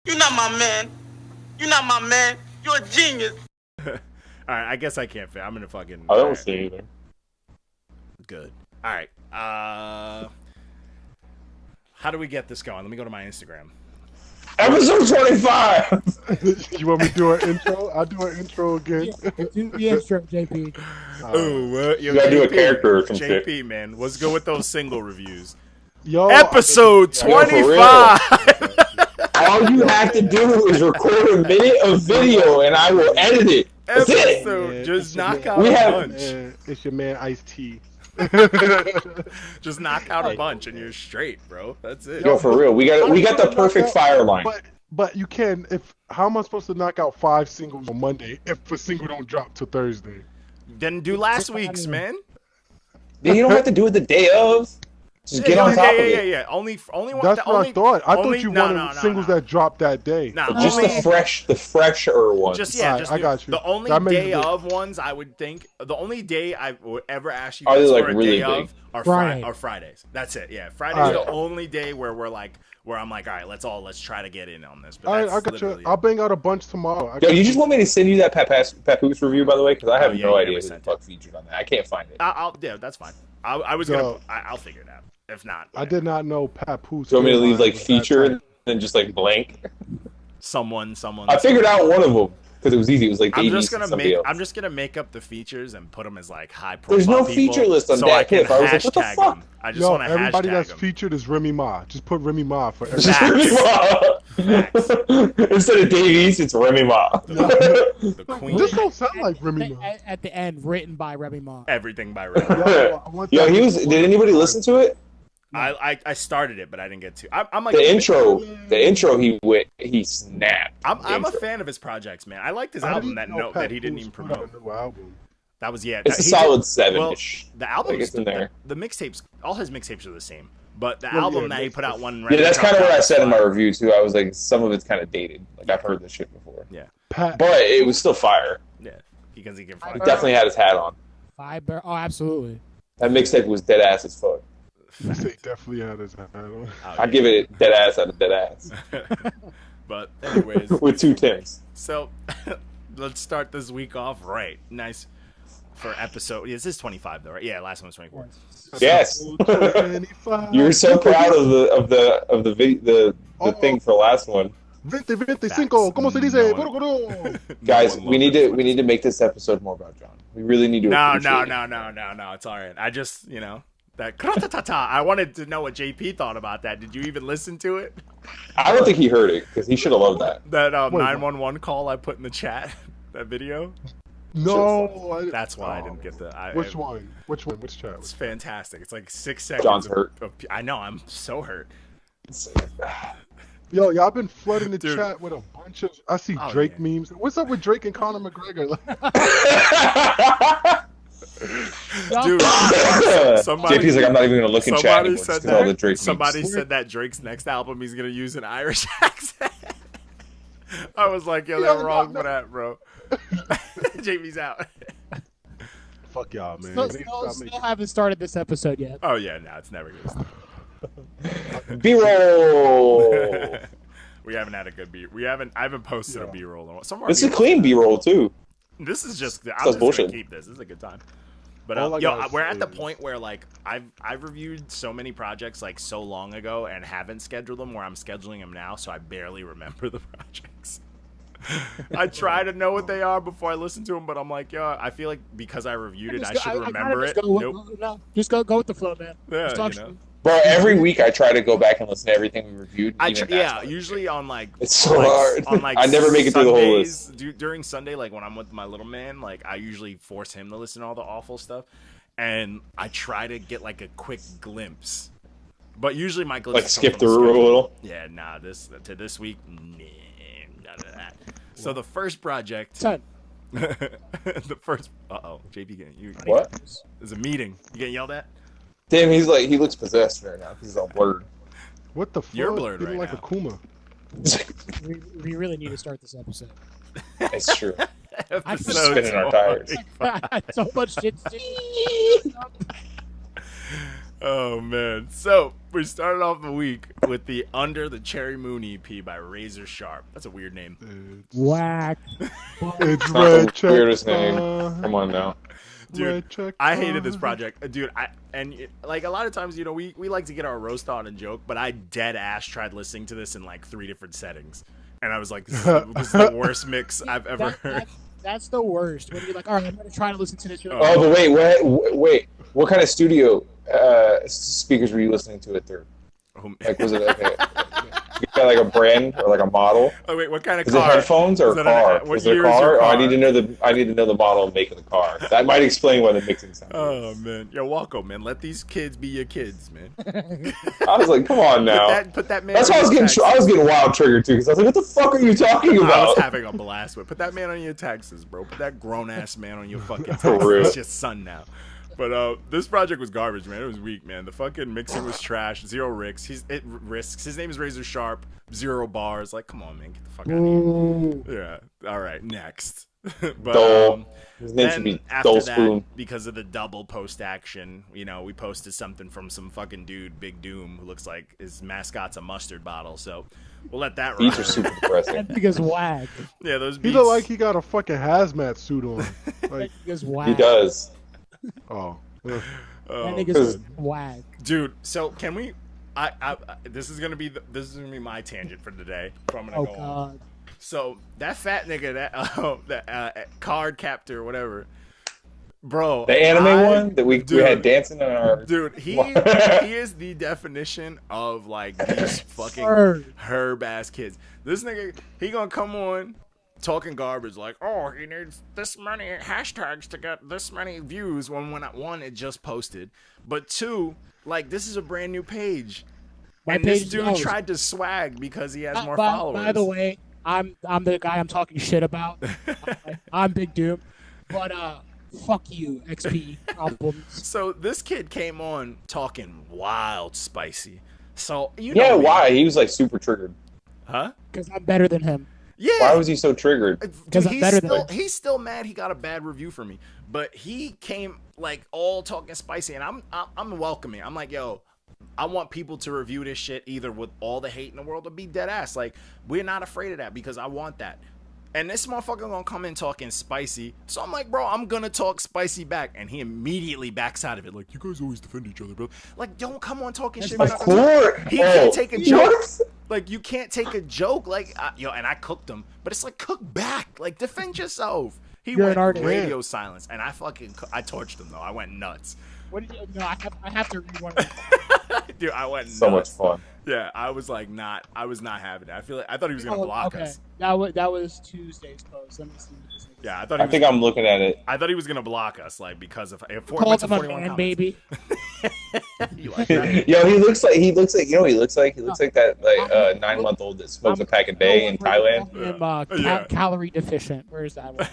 You're not my man. You're not my man. You're a genius. All right, I guess I can't fit. I'm gonna fucking. I don't see either. Good. All right. How do we get this going? Let me go to my Instagram. Episode 25. You want me to do an intro? I'll do an intro again. Do the intro, JP. You gotta do a character or some JP, shit. man, let's go with those single reviews. Yo, Episode 25. All you have to do is record a minute of video, and I will edit it. That's it. Episode, just knock out We a have- bunch. It's your man Ice-T. Just knock out a bunch and you're straight, bro. That's it. Yo, for real, we got the perfect fire line. But you can. How am I supposed to knock out 5 singles on Monday if a single don't drop till Thursday? Then do last week's, man. Then you don't have to do it the day of. Just get on top of it. Yeah. Only one. That's what I thought. I thought you wanted singles that dropped that day. No, Just the fresher ones. Just I got you. The only That makes day it- of ones I would think. The only day I would ever ask you Are guys they, for like, a really day big? of are Fridays. That's it. Yeah, Friday's All the right. only day where I'm like, all right, let's try to get in on this. But All right, that's I got you. literally it. I'll bang out a bunch tomorrow. Yo, you just want me to send you that Papoose review, by the way? Because I have no yeah, idea we who the sent fuck featured on that. I can't find it. Yeah, that's fine. I was Yo. I'll figure it out. If not, I did not know Papoose. Do you want me to leave, like, was that feature tight. and just, like, blank? someone. I figured out one of them. Because it was easy. It was, like, I'm Davies just and gonna somebody else. I'm just gonna make up the features and put them as like high profile. There's no people, feature list on so that I can clip. I was like, what the hashtag fuck? them. I just Yo, want to everybody hashtag that's them. featured is Remy Ma. Just put Remy Ma for every. Just Facts. Remy Ma. Instead of Davies, it's Remy Ma. The queen. This don't sound like Remy Ma. At the end, written by Remy Ma. Everything by Red. Yo, I want Yo, that- he was. Did anybody listen to it? I started it, but I didn't get to. I'm like The intro. He snapped. I'm a fan of his projects, man. I liked his I album didn't that know that he didn't Papoose even put out promote. a new album. That was It's a he solid did- 7-ish. Well, the album It's in there. The mixtapes, all his mixtapes are the same, but the Well, album yeah, that he put out one. Yeah, record that's kind of dropped what I out said in my was review too. I was like, some of it's kind of dated. Like I've heard this shit before. Yeah, Pat, But it was still fire. yeah, because he can He find. definitely had his hat on. Fiber. Oh, absolutely. That mixtape was dead ass as fuck. I say definitely had his hat on. I'd give it dead ass out of dead ass. But anyways, With 2 Tims. so let's start this week off right. Nice for episode. This is 25 though, right? Yeah, last one was 24. Yes. 25. You were so proud of the thing for the last one. 2025. ¿Cómo se dice? No Buru, buru. Guys, No we one need loves to make this episode more about John. We really need to No, appreciate it. no. It's all right. I just, that I wanted to know what JP thought about that. Did you even listen to it? I don't think he heard it because he should have loved that. That Wait, 911 call I put in the chat, that video. No. That's why I didn't get the. Which one? Which chat? It's fantastic. It's like 6 seconds. John's hurt. I know. I'm so hurt. Yo, y'all been flooding the Dude. chat with a bunch of. I see Oh, Drake yeah. memes. What's up with Drake and Conor McGregor? Dude, JP's like, I'm not even gonna look in chat somebody anymore. said Just 'cause all the that. Drake Somebody memes. said that Drake's next album he's gonna use an Irish accent. I was like, yo, they're wrong for that, bro. JP's out. Fuck y'all, man. Still, They still, stop still making- haven't started this episode yet. Oh yeah, no, it's never gonna stop. B-roll. We haven't had a good B. I haven't posted a B-roll in a while. Some of our This is B-rolls- clean B-roll too. This is just. I'm That's just bullshit. gonna keep this. This is a good time. But All I yo, gotta we're say at the is- point where like I've reviewed so many projects like so long ago and haven't scheduled them where I'm scheduling them now, so I barely remember the projects. I try to know what they are before I listen to them, but I'm like, yo, I feel like because I reviewed it, I should remember it. Nope. No, just go with the flow, man. Yeah, Just talk you know. shit. Bro, every week I try to go back and listen to everything we reviewed. even Yeah, that's usually on like It's so hard. On like I never make it through the whole Sundays, list. During Sunday, like when I'm with my little man, like I usually force him to listen to all the awful stuff, and I try to get like a quick glimpse. But usually my glimpse Like is skip from the through a schedule. little. Yeah, nah. This week, nah, none of that. So the first project, Son, the first. JP getting you. What? There's a meeting. You getting yelled at? Damn, he looks possessed right now. He's all blurred. What the fuck? You're blurred Feeling right like now. Akuma. we really need to start this episode. It's true. Episode spinning our tires. 25. So much shit. Oh man. So we started off the week with the Under the Cherry Moon EP by Razor Sharp. That's a weird name. Whack. It's Not red the check. weirdest name. Come on now. Dude, Red check. I hated this project. Dude, like a lot of times, you know, we like to get our roast on and joke, but I dead ass tried listening to this in like 3 different settings. And I was like, this is the worst mix I've ever heard. That's the worst. When you're like, all right, I'm going to try to listen to this. Oh, but wait. What kind of studio speakers were you listening to it through? Like, was it you got like a brand or like a model? Oh wait, what kind of Is car? it headphones or a car? What Was it a year is car? your Oh, I car? need to know the model and make of the car. That might explain why the mixing sounds. Oh man, yo, welcome, man. Let these kids be your kids, man. I was like, come on now. Put that man. That's why I was getting wild triggered too, because I was like, what the fuck are you talking I about? was having a blast with. Put that man on your taxes, bro. Put that grown ass man on your fucking taxes. For real. It's your son now. But this project was garbage, man. It was weak, man. The fucking mixing was trash. 0 risks. His name is Razor Sharp. 0 bars. Like, come on, man. Get the fuck out of here. Yeah. All right. Next. But Dole. His name should then be after Dole that, Spoon. because of the double post action, you know, we posted something from some fucking dude, Big Doom, who looks like his mascot's a mustard bottle. So we'll let that run. Beats are super depressing. Because whack. Yeah, those He beats. look like he got a fucking hazmat suit on. Like, Because whack. He does. oh. That Oh, nigga's whack. dude, so can we? This is gonna be my tangent for today. So I'm gonna Oh go on. god. So that fat nigga, that card captor, whatever, bro. The anime one that we had dancing on our. Dude, he is the definition of like these fucking herb ass kids. This nigga, he gonna come on talking garbage like, oh, he needs this many hashtags to get this many views when one it just posted, but 2, like this is a brand new page. And this dude tried to swag because he has more followers. By the way, I'm the guy I'm talking shit about. I'm Big Doom, but fuck you, XP albums. So this kid came on talking wild spicy. So you know Yeah, me. why? He was like super triggered. Huh? Because I'm better than him. Yeah. Why was he so triggered? Because I'm better than him. He's still mad he got a bad review from me, but he came like all talking spicy, and I'm welcoming. I'm like, yo, I want people to review this shit either with all the hate in the world or be dead ass. Like, we're not afraid of that because I want that. And this motherfucker gonna come in talking spicy. So I'm like, bro, I'm gonna talk spicy back. And he immediately backs out of it. Like, you guys always defend each other, bro. Like, don't come on talking shit. Of course. He can't take a joke. What? Like, you can't take a joke. Like, and I cooked him. But it's like, cook back. Like, defend yourself. He You're went an artist. radio silence. And I torched him, though. I went nuts. What did you? No, I have to read one. Of Dude, I went So much nuts. fun. Yeah, I was not having it. I thought he was gonna block us. That was Tuesday's post. Let me see. What this is. Yeah, I think I'm looking at it. I thought he was gonna block us, like because of Called him a man, baby. You like that? Yo, he looks like you know what he looks like? He looks like that 9-month-old that smokes a pack a day in Thailand. Calorie deficient. Where's that one?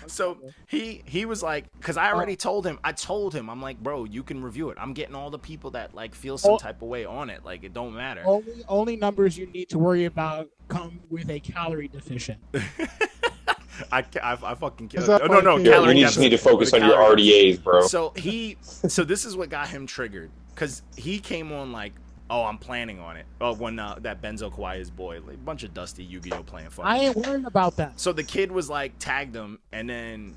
So he was like, because I already told him. I told him, I'm like, bro, you can review it. I'm getting all the people that like feel some type of way on it. Like, it don't matter. Only numbers you need to worry about come with a calorie deficient. I fucking Is that no fucking- calorie You just need to deficit. focus The on your calorie RDAs, bro. So this is what got him triggered, because he came on like, oh, I'm planning on it. Oh, when that Benzo Kawai's boy, like a bunch of dusty Yu-Gi-Oh playing fun. I ain't worried about that. So the kid was like, tagged him, and then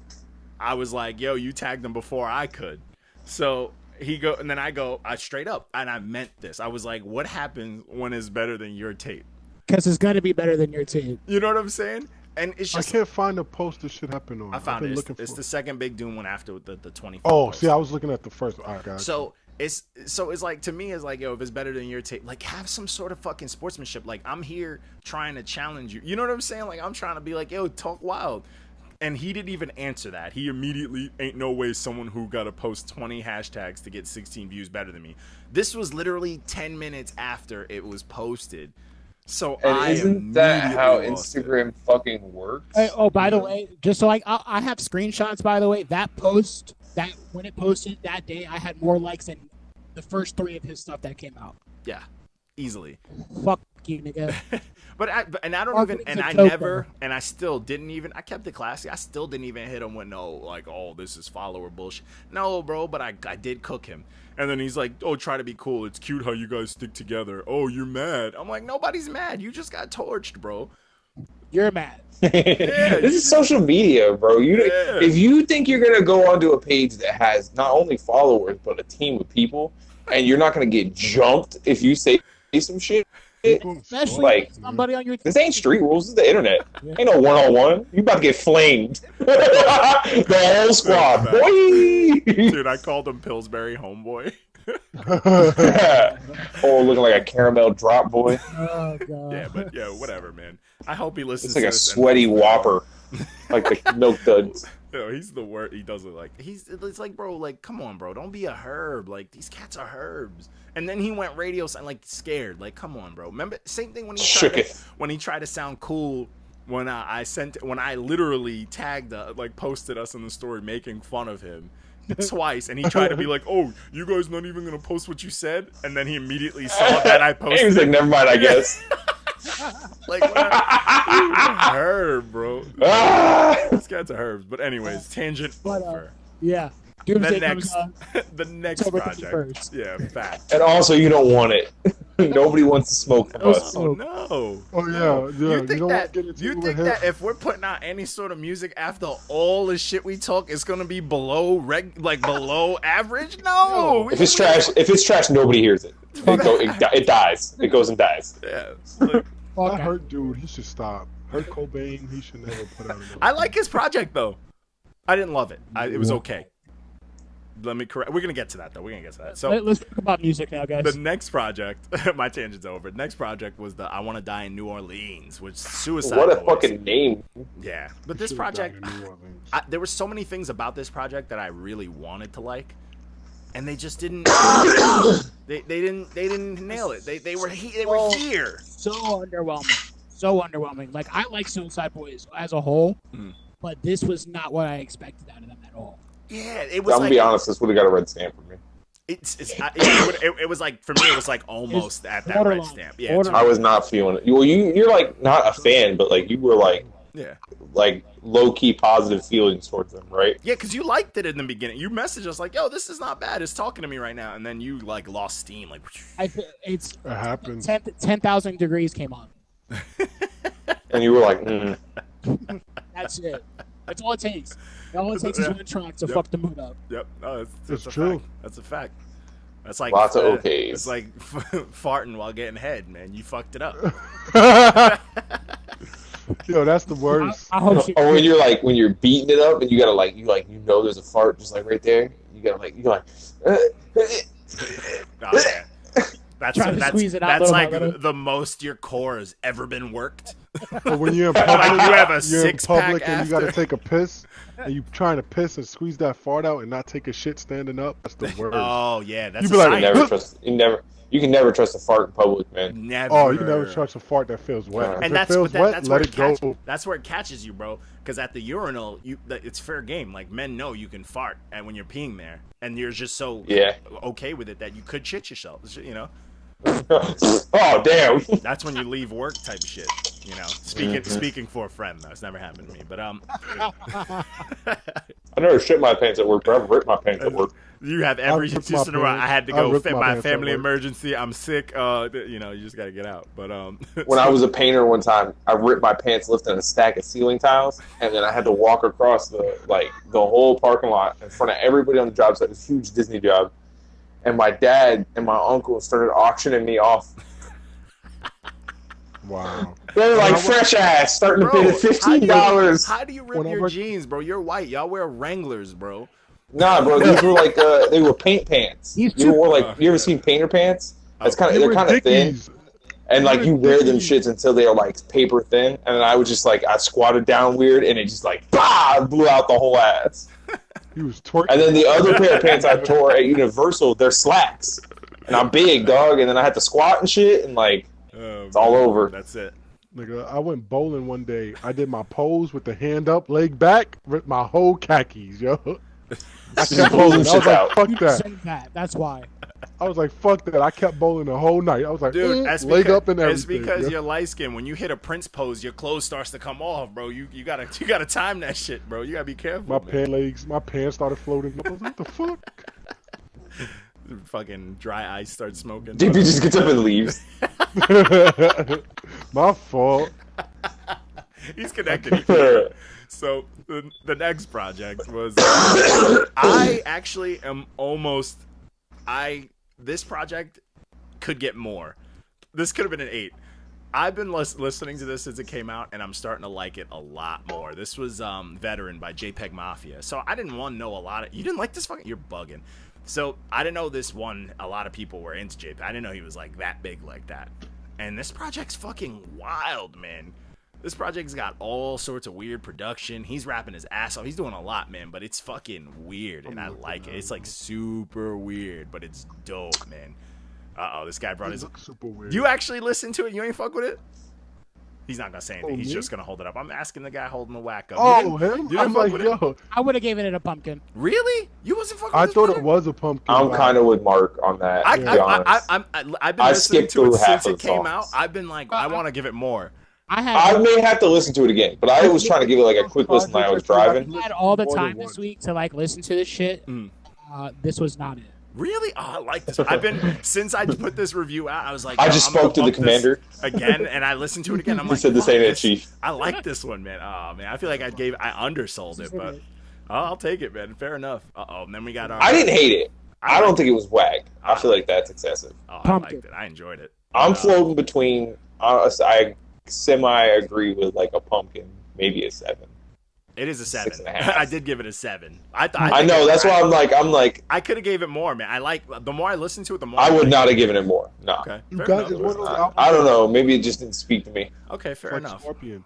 I was like, yo, you tagged him before I could. So and then I straight up, and I meant this. I was like, what happens when it's better than your tape? Because it's gonna be better than your tape. You know what I'm saying? And it's I just, can't find the post this shit happened on. I found I've been it. looking It's for the second Big Doom one after the 24. Oh, post. see, I was looking at the first. All right, guys. So it's like, to me, it's like, yo, if it's better than your tape, like, have some sort of fucking sportsmanship. Like, I'm here trying to challenge you. You know what I'm saying? Like, I'm trying to be like, yo, talk wild. And he didn't even answer that. He immediately, ain't no way someone who got to post 20 hashtags to get 16 views better than me. This was literally 10 minutes after it was posted. So And isn't that how Instagram fucking works? Hey, by the way, just so I have screenshots. By the way, that post when it posted that day, I had more likes than the first 3 of his stuff that came out. Yeah, easily. Fuck you, nigga. But I don't even, and I never, and I still didn't even, I kept it classy. I still didn't even hit him with no, like, oh, this is follower bullshit. No, bro, but I did cook him. And then he's like, oh, try to be cool. It's cute how you guys stick together. Oh, you're mad. I'm like, nobody's mad. You just got torched, bro. You're mad. This is social media, bro. If you think you're going to go onto a page that has not only followers, but a team of people, and you're not going to get jumped if you say some shit, Especially like, somebody on your this ain't street rules. This is the internet. Ain't no one-on-one. You about to get flamed. The whole squad. Boy! Dude, I called him Pillsbury Homeboy. Oh, looking like a caramel drop boy. Oh, God. Yeah, but yeah, whatever, man. I hope he listens It's like to a this sweaty whopper. Like the milk duds. Yo, he's the worst. He does look like it's like, bro, like, come on, bro, don't be a herb. Like, these cats are herbs. And then he went radio sound like scared. Like, come on, bro. Remember, same thing when he tried to sound cool. When I literally tagged, like, posted us in the story making fun of him twice, and he tried to be like, oh, you guys not even gonna post what you said, and then he immediately saw that I posted. He was like, never mind, I guess. Like, herb, bro. This guy's a herbs. But anyways, tangent over. Yeah. The next project. 31st. Yeah, fact. And also, you don't want it. Nobody wants to smoke from us. Oh no. Oh yeah. You think that if we're putting out any sort of music after all the shit we talk, it's gonna be below below average? No. If it's trash, nobody hears it. It dies. It goes and dies. Yeah. That Hurt dude, he should stop. Hurt Cobain, he should never put out another. I like his project though. I didn't love it. It was okay. Let me correct. We're gonna get to that though. So let's talk about music now, guys. The next project, my tangent's over. The next project was the "I Want to Die in New Orleans," which Suicide. What a Boys. fucking name! Yeah, but this project, there were so many things about this project that I really wanted to like, and they just didn't. they didn't nail it. They were here. So underwhelming. Like, I like Suicide Boys as a whole, but this was not what I expected out of them at all. Yeah, it was. I'm gonna be honest. This would have got a red stamp for me. It was like, for me, it was like almost at that red stamp. Yeah, I was not feeling it. Well, you're like not a fan, but like you were like, like low key positive feelings towards them, right? Yeah, because you liked it in the beginning. You messaged us like, "Yo, this is not bad. It's talking to me right now," and then you like lost steam. Like, it happened. 10,000 Degrees came on. And you were like, That's it. That's all it takes. All it takes is one track to fuck the mood up. Yep, no, that's true. Fact. That's a fact. That's like lots of okays. It's like farting while getting head, man. You fucked it up. Yo, that's the worst. Or when you're beating it up and you gotta like you know there's a fart just like right there. You gotta like Oh, yeah. That's like the most your core has ever been worked. But when you're in public, like you have a you're in public and after. you gotta take a piss, and you trying to piss and squeeze that fart out and not take a shit standing up. That's the worst. Oh yeah, that's you be like, you can never trust a fart in public, man. Never. Oh, you can never trust a fart that feels wet. And if it feels wet, let it go. That's where it catches you, bro. Because at the urinal, it's fair game. Like, men know you can fart, and when you're peeing there, and you're just so okay with it that you could shit yourself. You know. Oh damn! That's when you leave work type of shit. You know, speaking for a friend, though, it's never happened to me. But I never shit my pants at work, but I've ripped my pants at work. You have every excuse in the world. I had to go fit my family emergency. I'm sick. You know, you just gotta get out. But when I was a painter one time, I ripped my pants lifting a stack of ceiling tiles, and then I had to walk across the whole parking lot in front of everybody on the job site. It was a huge Disney job. And my dad and my uncle started auctioning me off. Wow. They were like fresh ass, starting to bid at $15. How do you rip your jeans, bro? You're white. Y'all wear Wranglers, bro. Nah, bro. These were like they were paint pants. You ever seen painter pants? They're kind of thin. And like you wear them shits until they are like paper thin. And then I was just like I squatted down weird and it just like blew out the whole ass. He was twerking. And then the other pair of pants I tore at Universal, they're slacks. And I'm big, dog, and then I had to squat and shit, and like, it's all over. That's it. Nigga, I went bowling one day. I did my pose with the hand up, leg back, ripped my whole khakis, yo. I kept bowling. I was like, fuck that. That's why. I was like, fuck that. I kept bowling the whole night. I was like, dude, that's leg because, up and everything. it's because yeah. you're light skinned. When you hit a Prince pose, your clothes starts to come off, bro. You gotta time that shit, bro. You gotta be careful. My pants started floating. I was like, what the fuck? Fucking dry ice starts smoking. DP just gets up and leaves. My fault. He's connected. So the next project was I actually am almost this project could get more. This could have been an 8. I've been listening to this since it came out, and I'm starting to like it a lot more. This was Veteran by Jpegmafia. So I didn't want to know a lot of. You didn't like this fucking? You're bugging. So I didn't know this one. A lot of people were into Jpeg. I didn't know he was like that big like that. And this project's fucking wild, man. This project's got all sorts of weird production. He's rapping his ass off. He's doing a lot, man, but it's fucking weird, and I like it. It's like super weird, but it's dope, man. Uh-oh, this guy brought his... super weird. You actually listen to it? You ain't fuck with it? He's not gonna say anything. He's me? just gonna hold it up. I'm asking the guy holding the whack up. Oh, him? I'm like, yo. I would have given it a pumpkin. Really? You wasn't fucking I with this thought project? it was a pumpkin. I'm kind of with Mark on that. I've been listening skipped to it through half since it of the came songs. out. I've been like, I want to give it more. I may have to listen to it again, but I was trying to give it like a quick listen when I was driving. I had all the time this week to like listen to this shit. This was not it. Really? Oh, I like this. I've been since I put this review out. I was like, I just spoke to the commander again, and I listened to it again. I'm He like, said this ain't it, Chief. I like this one, man. Oh man, I feel like I undersold it, but I'll take it, man. Fair enough. And then we got our. I didn't hate it. I don't think it was whack. I feel like that's excessive. Oh, I liked it. I enjoyed it. I'm floating between. I semi-agree with like a pumpkin, maybe a 7. It is a 7. 6.5. I did give it a 7. I know. That's why I'm like. I could have gave it more, man. I like the more I listen to it, the more I would not have given it more. No. Okay. I don't know. Maybe it just didn't speak to me. Okay, fair like enough. Scorpion.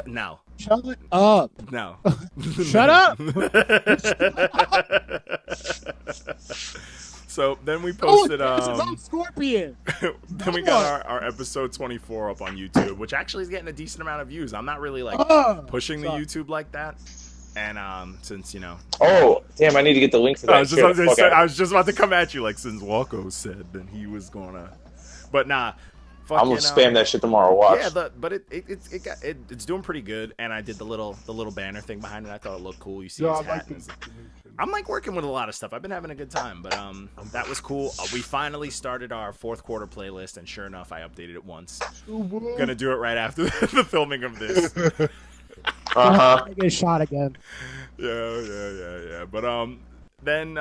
No. Shut up. No. Shut up. So then we posted this is about Scorpion. then we got our episode 24 up on YouTube, which actually is getting a decent amount of views. I'm not really like pushing the YouTube like that. And since Oh, damn, I need to get the link for that. I was just about to come at you like since Walko said then he was gonna. But nah. I'm gonna spam that shit tomorrow. Watch. Yeah, but it's doing pretty good, and I did the little banner thing behind it. I thought it looked cool. You see his hat. I'm like working with a lot of stuff. I've been having a good time, but that was cool. We finally started our 4th quarter playlist, and sure enough, I updated it once. Gonna do it right after the filming of this. Get a shot again. Yeah. But then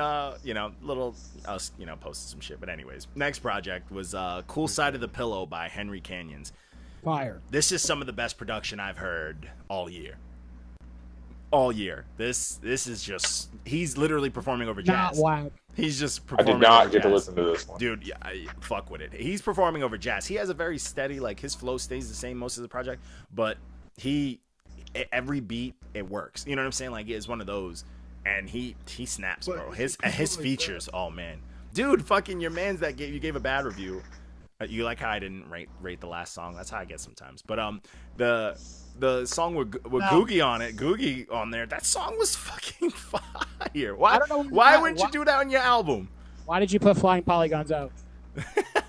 little us posted some shit. But anyways, next project was Cool Side of the Pillow by Henry Canyons. Fire. This is some of the best production I've heard all year. All year. This is just he's literally performing over jazz. Not whack. He's just I performing did not over get to jazz. listen to this one. Dude, yeah, fuck with it. He's performing over jazz. He has a very steady, like his flow stays the same most of the project, but every beat it works. You know what I'm saying? Like it's one of those. And he snaps, bro. His features, oh man, dude, fucking your man's that you gave a bad review. You like how I didn't rate the last song? That's how I get sometimes. But the song with Googie on it, Googie on there, that song was fucking fire. Why wouldn't you do that on your album? Why did you put Flying Polygons out?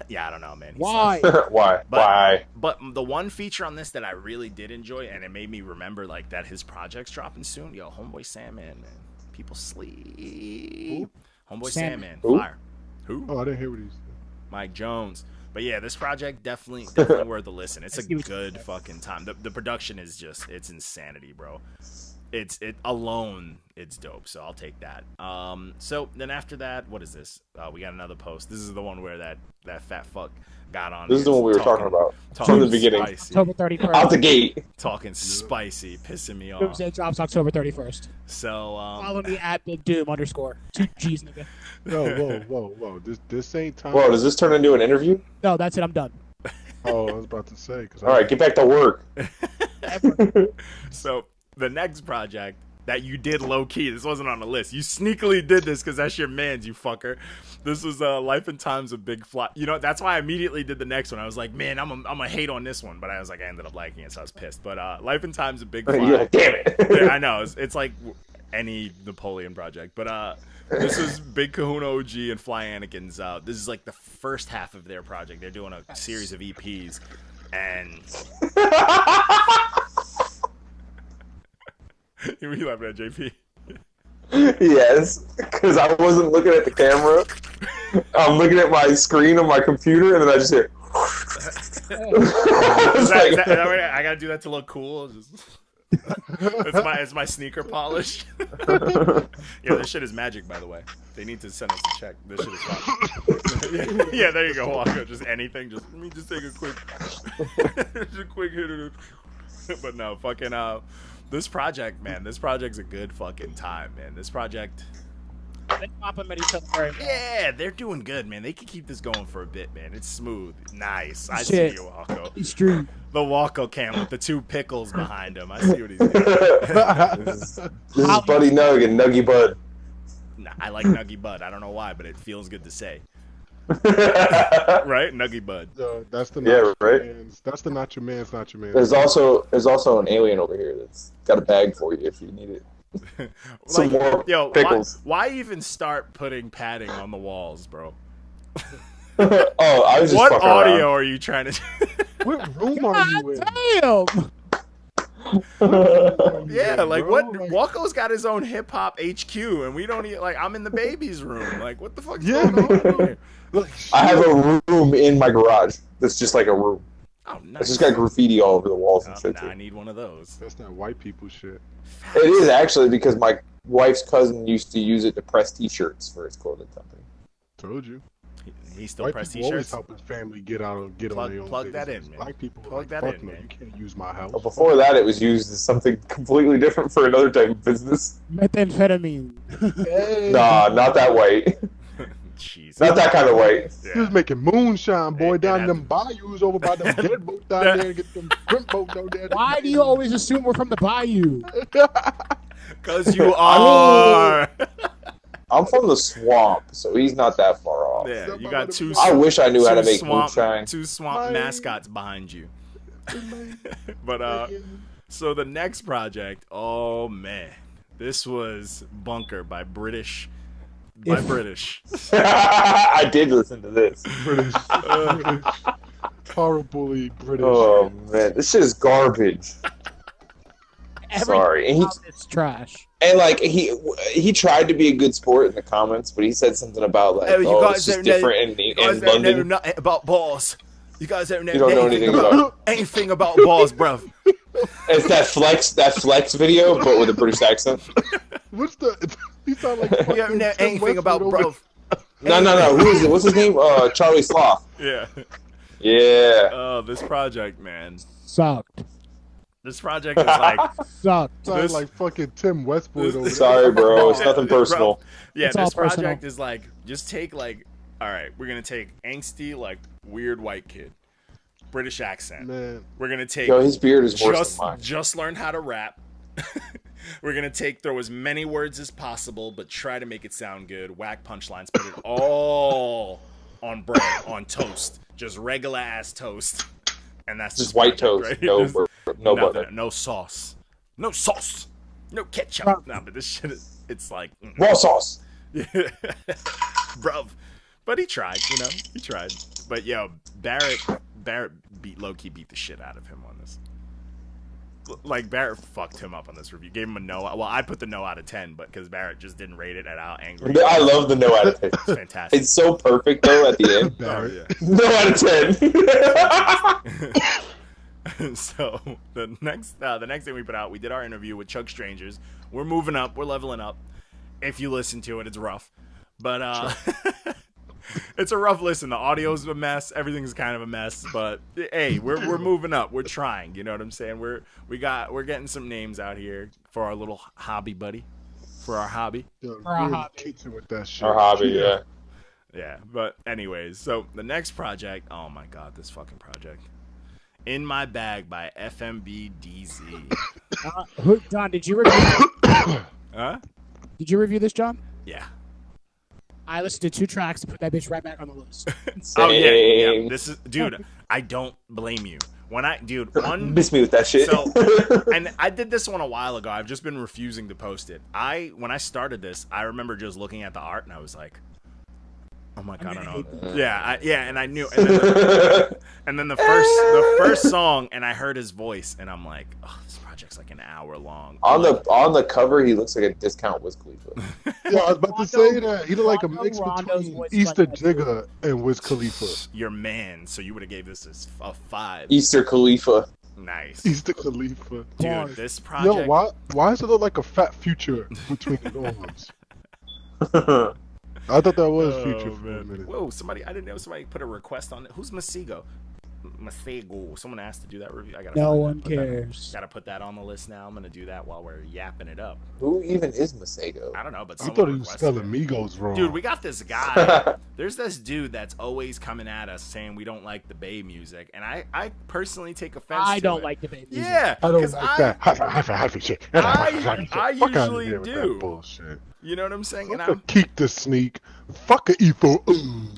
Yeah, I don't know, man. Why? Why? But the one feature on this that I really did enjoy, and it made me remember like that his project's dropping soon. Yo, Homeboy Sandman, man. People sleep. Homeboy Sandman. Fire. Who? Oh, I didn't hear what he said. Mike Jones. But yeah, this project definitely worth a listen. It's a good fucking time. The production is just it's insanity, bro. It's dope. So I'll take that. So then after that, what is this? We got another post. This is the one where that fat fuck got on. This is the one we were talking about from the beginning. October 31st. Out the gate. Talking spicy, pissing me off. Doomsday drops October 31st. So follow me at Big Doom _ 2 G's, nigga. Whoa. This ain't time. Whoa, does this turn into an interview? No, that's it. I'm done. Oh, I was about to say. All right, get back to work. So the next project that you did low key, this wasn't on the list. You sneakily did this because that's your man's, you fucker. This was Life and Times of BigFly. You know, that's why I immediately did the next one. I was like, man, I'm a hate on this one, but I was like, I ended up liking it, so I was pissed. But Life and Times of BigFly. You're like, damn it. Yeah, I know. It's like any Napoleon project. But this is Big Kahuna OG and Fly Anakin's. This is like the first half of their project. They're doing a series of EPs, and you laughing at JP? Yes, because I wasn't looking at the camera. I'm looking at my screen on my computer, and then I just hear. I gotta do that to look cool. It's my sneaker polish. Yeah, this shit is magic, by the way. They need to send us a check. This shit is fun. Yeah, there you go, Walker. Just anything. Just let me just take a quick, just a quick hit of it. But no, fucking this project, man. This project's a good fucking time, man. This project. They compliment each other very well. Yeah, they're doing good, man. They can keep this going for a bit, man. It's smooth. Nice. I Shit. see you, Walko. He's street. The Walko cam with the 2 pickles behind him. I see what he's doing. This is Buddy Nug and Nuggy Bud. Nah, I like Nuggy Bud. I don't know why, but it feels good to say. Right? Nuggy Bud. That's the right. man's. That's the not your man's, not your man's. There's also an alien over here that's got a bag for you if you need it. Some more pickles. Why even start putting padding on the walls, bro? Oh, I was just what fucking audio around. are you trying to? What room are you in? Damn. Yeah, like bro? what? Like- Walko's got his own hip hop HQ, and we don't even like. I'm in the baby's room. Like, what the fuck's Yeah, going on here? Look, I have a room in my garage that's just like a room. Oh, It's nice. just got graffiti all over the walls and shit Nah, too. I need one of those. that's that white people shit. It is actually because my wife's cousin used to use it to press T-shirts for his clothing company. Told you. He still White press people always t-shirts. help his family get on their own. Plug that business. in, man. Black people Plug like, that fuck in, no, man. you can't use my house. But before that, it was used as something completely different for another type of business. Methamphetamine. Hey. Nah, not that white. Jeez. Not that kind of white. He was making moonshine, boy, It down had them bayous over by them dead boats down there. Get them shrimp boats down there. Why do you always assume we're from the bayou? Because you are. I'm from the swamp, so he's not that far off. Yeah, you got two. I wish I knew how to make swamp, moonshine. 2 swamp mascots behind you. But so the next project, oh man, this was Bunker by British. I did listen to this. British. Horribly British. Oh man, this shit is garbage. Sorry, and It's trash. and like he tried to be a good sport in the comments, but he said something about like, Oh, you oh, guys it's just don't know- different You in guys don't know London. nothing about balls. You guys don't know, You don't know anything about. anything about balls, bruv. It's that flex video, but with a British accent. What's the? He sound like You fucking don't know Tim anything about Westwood over- bruv. No. Who is it? What's his name? Charlie Sloth. Yeah. Yeah. Oh, this project, man. Sucked. This project is like, Sucked. Sound This- like fucking Tim Westwood over there. Sorry, bro. It's nothing personal. Bro, yeah, It's all this project personal. is like, just take like, all right, we're gonna take angsty, like weird white kid, British accent. Man, We're gonna take Yo, his beard is worse than mine. just learn how to rap. We're gonna throw as many words as possible, but try to make it sound good. Whack punchlines, put it all on bread, on toast, just regular ass toast, and that's Just this white project, toast, right? no Just no nothing, butter. no sauce, no ketchup. No, but this shit it's like Raw sauce. bruv. But he tried, he tried. But yo, Barrett low-key beat the shit out of him on this. Like, Barrett fucked him up on this review. Gave him a no. Well, I put the no out of 10, but because Barrett just didn't rate it at how angry. I love the no out of 10. It's fantastic. It's so perfect though at the end. Oh, yeah. No out of 10. So the next thing we put out, we did our interview with Chuck Strangers. We're moving up. We're leveling up. If you listen to it, it's rough, but it's a rough listen. The audio's a mess. Everything's kind of a mess, but hey, we're moving up. We're trying. You know what I'm saying? We're getting some names out here for our little hobby, buddy. For our hobby. yo, For our you're hobby. teaching with that shit. Our hobby, yeah. Yeah, but anyways, so the next project, oh my god, this fucking project. In My Bag by FMB DZ. John, did you review? Huh? Did you review this, John? Yeah. I listened to 2 tracks to put that bitch right back on the list. Oh yeah. Same. This is, dude. I don't blame you. Miss me with that shit. So, and I did this one a while ago. I've just been refusing to post it. When I started this, I remember just looking at the art and I was like, oh my god, I don't know. Yeah, and I knew. And then the first song, and I heard his voice, and I'm like, oh, this project's like an hour long. On the cover, he looks like a discount Wiz Khalifa. Yeah, I was about to say that he looked like a mix between Easter Jigga and Wiz Khalifa. Your man, so you would have gave this a 5. Easter Khalifa. Nice. Easter Khalifa. Dude, this project. Yo, why does it look like a fat Future between the arms? I thought that was Future for a minute. Whoa, I didn't know somebody put a request on it. Who's Masego? Someone asked to do that review. No one cares. Gotta put that on the list now. I'm gonna do that while we're yapping it up. Who even is Masego? I don't know, but I thought he was spelling Migos wrong. Dude, we got this guy. There's this dude that's always coming at us saying we don't like the Bay music, and I personally take offense. I don't like the Bay music. Yeah, I don't like that. I usually do. Bullshit. You know what I'm saying? Fuck a Keek the Sneak. Fuck a Etho.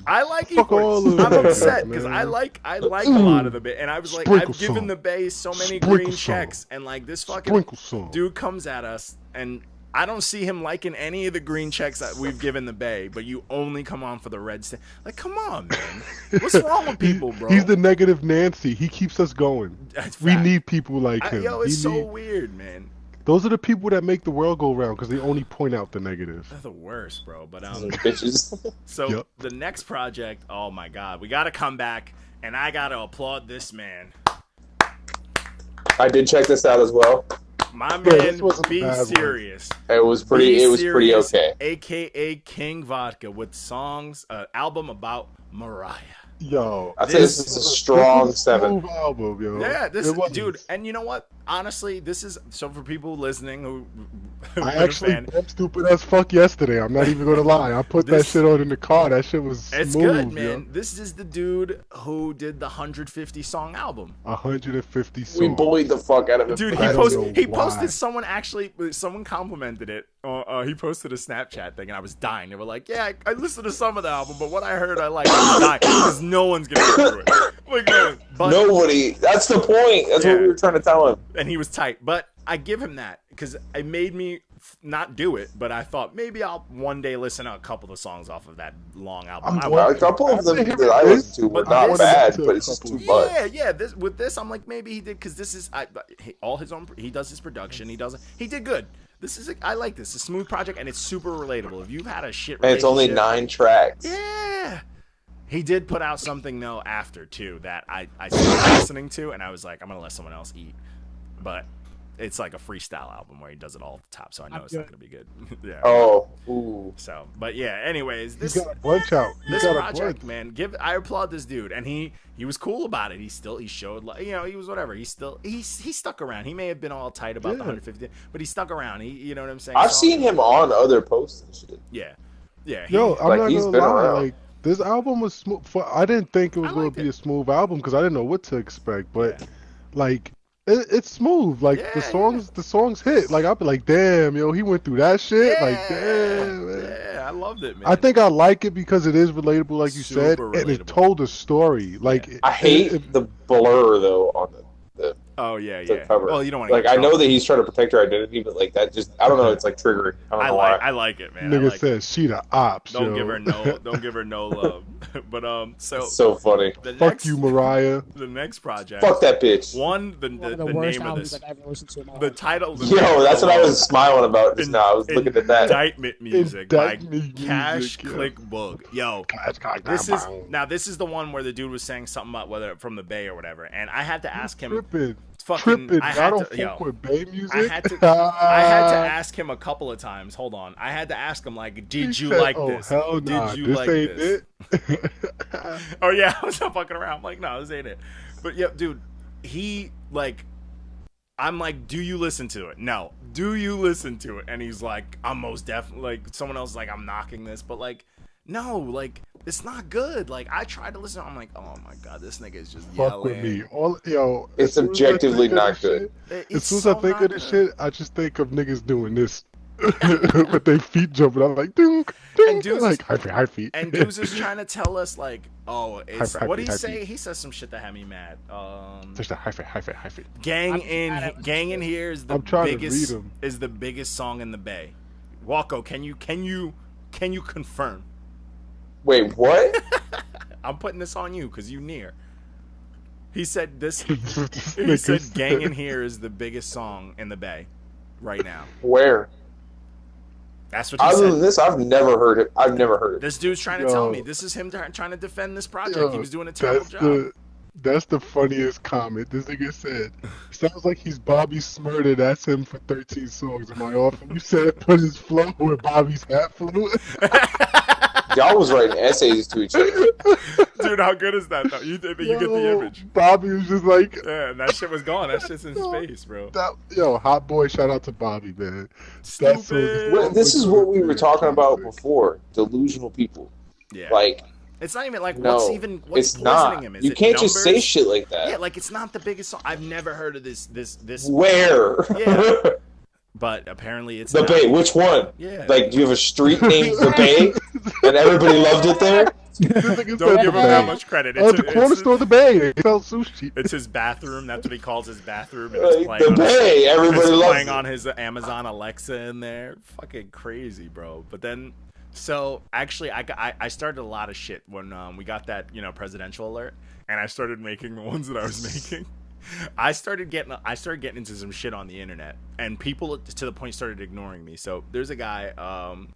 I like Fuck all Etho. of I'm that, upset because man. I like a lot of the Bay, and I was like, I've given the Bay so many green song. checks, and like this fucking Sprinkle song. dude comes at us, and I don't see him liking any of the green checks that we've given the Bay, but you only come on for the red stamp. Like, come on, man. What's wrong with people, bro? He's the negative Nancy. He keeps us going. We need people like him. Yo, it's so weird, man. Those are the people that make the world go round because they only point out the negative. They're the worst, bro. But bitches. So the next project, oh my god, we got to come back, and I got to applaud this man. I did check this out as well. My man, B.Surius. It was pretty okay. AKA King Vodka with songs, album about Mariah. Yo, I say this is a strong 7. Album, yo. Yeah, dude, and you know what? Honestly, this is so for people listening who I actually I'm stupid as fuck yesterday. I'm not even gonna lie. I put that shit on in the car. That shit was smooth. It's good, man. Yo. This is the dude who did the 150 song album. 150 songs. We bullied the fuck out of it. Dude, he posted. Someone complimented it. He posted a Snapchat thing, and I was dying. They were like, "Yeah, I listened to some of the album, but what I heard, I liked." I was dying because no one's gonna go through it. Like, nobody. That's the point. That's what we were trying to tell him. And he was tight, but I give him that because it made me not do it. But I thought maybe I'll one day listen to a couple of the songs off of that long album. A couple of them that I listened to were not bad, but it's just too much. Yeah. With this, I'm like maybe he did because this is all his own. He does his production. He did good. I like this. It's a smooth project and it's super relatable. If you've had a shit, and it's only 9 tracks. Yeah. He did put out something though after too that I started listening to, and I was like, I'm gonna let someone else eat. But it's like a freestyle album where he does it all at the top, so I know it's not gonna be good. Yeah. Oh. Ooh. So, but yeah. Anyways, this got a bunch out. This project, man. I applaud this dude, and he was cool about it. He showed like he was whatever. He stuck around. He may have been all tight about the 150, but he stuck around. You know what I'm saying? I've seen him on other posts and shit. Yeah. Yo, I'm not he's gonna been lie. around. Like, this album was smooth. I didn't think it was going to be a smooth album because I didn't know what to expect. But like, it's smooth. Like the songs hit. Like I'll be like, damn, yo, he went through that shit. Like, damn, man. Yeah, I loved it, man. I think I like it because it is relatable, like you said, and it told a story. Like, I hate the blur though on the cover. Well, you don't want to I know that he's trying to protect her identity, but like that just I don't know. It's like triggering. I like it, man. Nigga says she the ops. Don't give her no love. But so it's so funny. Fuck you, Mariah. The next project. Fuck that bitch. The name of this. The title. Yo, that's what I was smiling about just now. I was looking at that. Indictment music by Cash Click Boog. Yo, this is the one where the dude was saying something about whether from the Bay or whatever, and I had to ask him. I had to ask him a couple of times. Hold on, I had to ask him like, did you like this? Hell nah, did you like this? Oh yeah, I was not fucking around. I'm like, no, this ain't it. But yeah, dude, I'm like, do you listen to it? No. Do you listen to it? And he's like, I'm most definitely like. Someone else is like, I'm knocking this, but like, no, like. It's not good. Like I tried to listen. I'm like, oh my god, this nigga is just yelling. Fuck with me. It's objectively not good. As soon as I think of this shit, I just think of niggas doing this. With their feet jumping, I'm like, dunk, dunk. Dude's Like, high feet. And Dudes is trying to tell us like, oh, it's, High what did he feet, say? He says some shit that had me mad. Just a high feet. Gang in here is the biggest song in the Bay. Walko, can you confirm? Wait, what? I'm putting this on you because you near. He said this. He said "Gang in Here" is the biggest song in the Bay right now. Where? That's what he Other said. than this, I've never heard it. This dude's trying to tell me. This is him trying to defend this project. He was doing a terrible job. That's the funniest comment. This nigga said, sounds like he's Bobby Smurda. That's him for 13 songs. Am I off? And you said put his flow where Bobby's hat flew. Y'all was writing essays to each other. Dude, how good is that, though? You get the image. Bobby was just like... Yeah, and that shit was gone. That shit's in space, bro. Hot boy, shout out to Bobby, man. Stupid. Well, this is what we were talking about before. Delusional people. Yeah. Like... It's not even like what's poisoning him. Is you it can't numbers? just say shit like that. Yeah, like it's not the biggest song. I've never heard of this. Where? Yeah. But apparently it's the Bay. Which one? Yeah. Like, do you have a street named the Bay, and everybody loved it there? Don't give him that much credit. It's the corner store, the Bay. They sell sushi. It's his bathroom. That's what he calls his bathroom. And The Bay. Everybody loves it. Playing on his Amazon Alexa in there. Fucking crazy, bro. But then. So actually, I started a lot of shit when we got that presidential alert, and I started making the ones that I was making. I started getting into some shit on the internet, and people to the point started ignoring me. So there's a guy,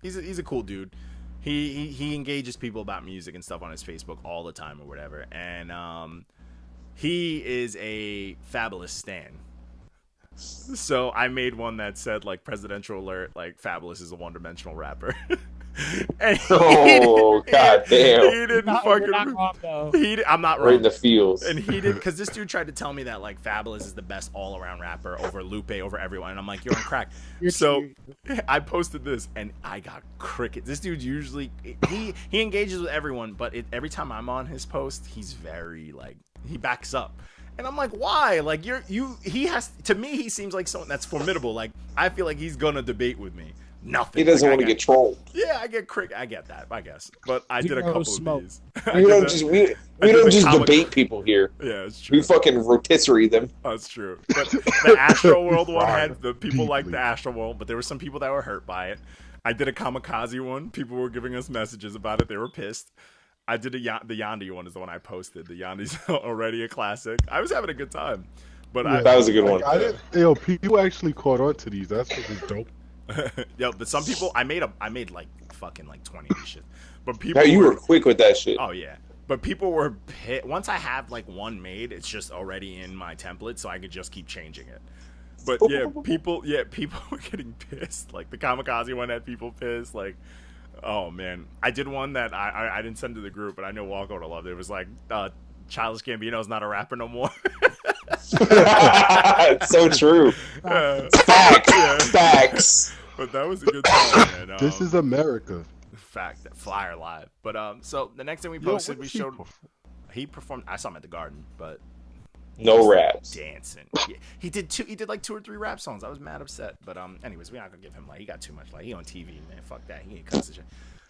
he's a cool dude. He engages people about music and stuff on his Facebook all the time or whatever, and he is a Fabulous stan. So I made one that said like presidential alert, like Fabulous is a one-dimensional rapper. And god damn! He didn't fucking. I'm not wrong. Right in the feels. And he did because this dude tried to tell me that like Fabulous is the best all-around rapper over Lupe, over everyone, and I'm like, you're on crack. So I posted this, and I got crickets. This dude usually he engages with everyone, but every time I'm on his post, he's very like he backs up. And I'm like, why? Like he has to me. He seems like someone that's formidable. Like I feel like he's gonna debate with me. Nothing. He doesn't want to get trolled. Yeah, I get I get that, I guess. But I did a couple of these. We don't just debate people here. Yeah, it's true. We fucking rotisserie them. That's true. But the Astro World one had the people like the Astro World, but there were some people that were hurt by it. I did a Kamikaze one. People were giving us messages about it. They were pissed. I did the Yandi one is the one I posted. The Yandi's already a classic. I was having a good time. But that was a good one. People actually caught on to these. That's what was dope. Yo, but some people I made like fucking like 20 of these shit. But people you were quick with that shit. Oh yeah. But people were once I have like one made, it's just already in my template, so I could just keep changing it. But people were getting pissed. Like the Kamikaze one had people pissed. Like, oh man. I did one that I didn't send to the group, but I know Walko would have loved it. It was like Childish Gambino's not a rapper no more. It's so true. Facts. But that was a good time, man. This is America. Fact that Flyer live. But so the next thing we posted, we showed he performed. I saw him at the Garden, but no raps, dancing. Yeah, he did like 2 or 3 rap songs. I was mad upset. But anyways, we're not gonna give him like he got too much like he on TV, man. Fuck that. He ain't cussing shit.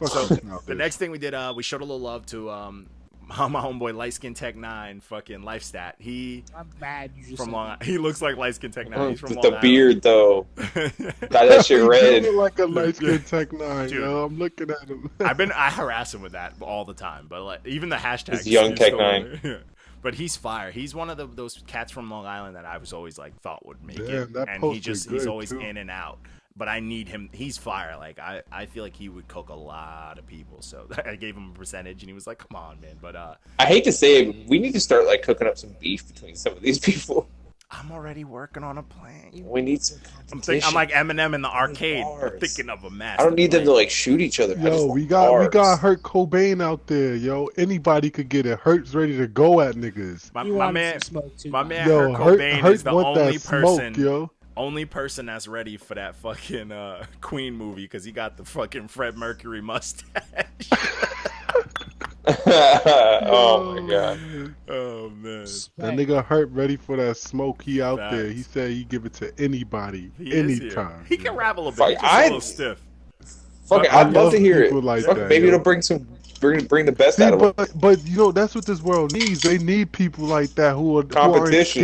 So the next thing we did, we showed a little love to my homeboy Light Skin Tech 9 fucking life stat. I'm mad you just from Long Island. He looks like Light Skin Tech 9. He's from with Long the beard though. Got that shit red. He like a Light Skin Tech 9. Yo, I'm looking at him. I harass him with that all the time, but like even the hashtag young Tech 9. But he's fire. He's one of those cats from Long Island that I was always like thought would make it, and he's always too. In and out. But I need him. He's fire. Like I feel like he would cook a lot of people. So I gave him a percentage, and he was like, "Come on, man." But I hate to say it, we need to start like cooking up some beef between some of these people. I'm already working on a plan. We need some competition. I'm like Eminem in the arcade. I'm thinking of a match. I don't need them to like shoot each other. Yo, we got Hurt Cobain out there. Yo, anybody could get it. Hurt's ready to go at niggas. My man Hurt Cobain is the only person. Yo. Only person that's ready for that fucking Queen movie because he got the fucking Fred Mercury mustache. Oh my god. Oh man. That nigga Hurt ready for that smoke. He out Facts. there. He said he give it to anybody, He is here. anytime. He can rap a little Fuck, bit. He's just a little stiff. Fuck it, I I'd love to hear it. people like Fuck, that, maybe yo. it'll bring the best See, out of him. but you know that's what this world needs. They need people like that who aren't Competition.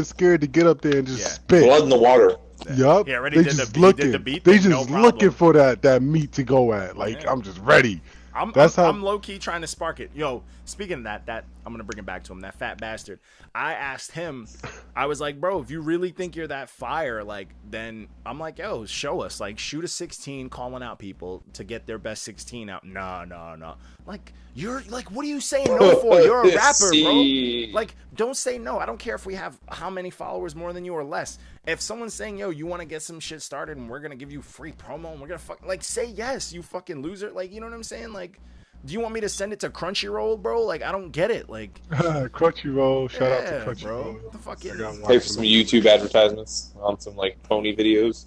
scared to get up there and just spit. Blood in the water. Yup. He already They did just the looking. beat They thing, no just problem. looking for that meat to go at. Like I'm just ready. I'm how- low key trying to spark it. Yo, speaking of that I'm gonna bring it back to him. That fat bastard. I asked him. I was like, bro, if you really think you're that fire, like, then I'm like, yo, show us. Like, shoot a 16, calling out people to get their best 16 out. No. Like, you're like, what are you saying no for? You're a rapper, bro. Like, don't say no. I don't care if we have how many followers more than you or less. If someone's saying, yo, you want to get some shit started and we're gonna give you free promo and we're gonna like say yes, you fucking loser. Like, you know what I'm saying? Like, do you want me to send it to Crunchyroll, bro? Like, I don't get it. Like, Crunchyroll. Shout out to yeah, Crunchyroll. bro. What the fuck is Pay for some YouTube advertisements on some like pony videos.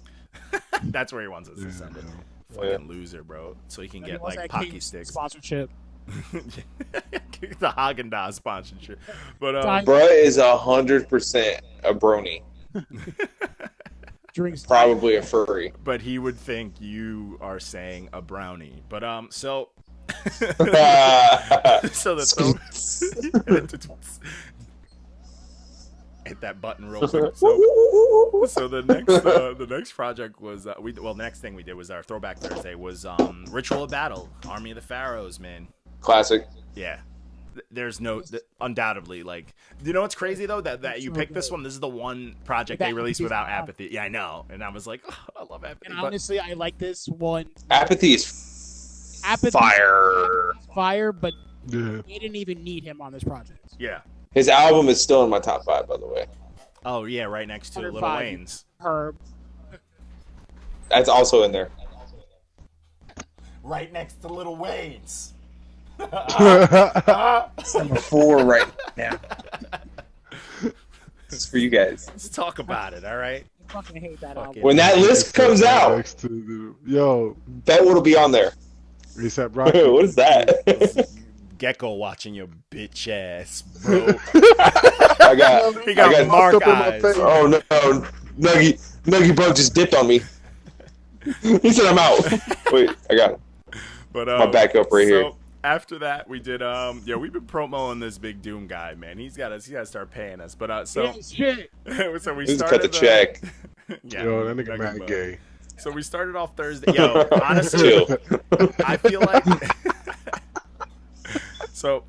That's where he wants us to send it. Fucking loser, bro. So he can get like Pocky sticks. Sponsorship. The Haagen-Dazs sponsorship. But Bruh is 100% a brony. Drinks. Probably a furry. But he would think you are saying a brownie. But so so the hit that button real quick. So the next project was next thing we did was our Throwback Thursday was Ritual of Battle, Army of the Pharaohs, man. Classic. Yeah. There's no undoubtedly, like, you know what's crazy though, that you picked this one. This is the one project they released without Apathy. Yeah, I know. And I was like, oh, I love Apathy. And honestly, I like this one. Apathy is fire, but Yeah. they didn't even need him on this project. Yeah. His album is still in my top 5, by the way. Oh yeah, right next to Lil 105. Wayne's. Herb. That's also in there. Right next to Lil Wayne's. Number 4 right now. This is for you guys. Let's talk about it, all right? I fucking hate that album. When that list comes out, Next to the, yo, that will be on there. ASAP Rocky. What is that? Gecko watching your bitch ass, bro. I got He got mark up in my eyes. face. Oh no, Nuggy Bro just dipped on me. He said I'm out. Wait, I got him. But My backup right here. After that, we did we've been promoting this Big Doom guy, man. He's got to start paying us. But so Shit. so we Just started cut the check. Yeah, Yo, that nigga Nugget mad Bug. gay. So we started off Thursday. Yo, honestly, Chill. I feel like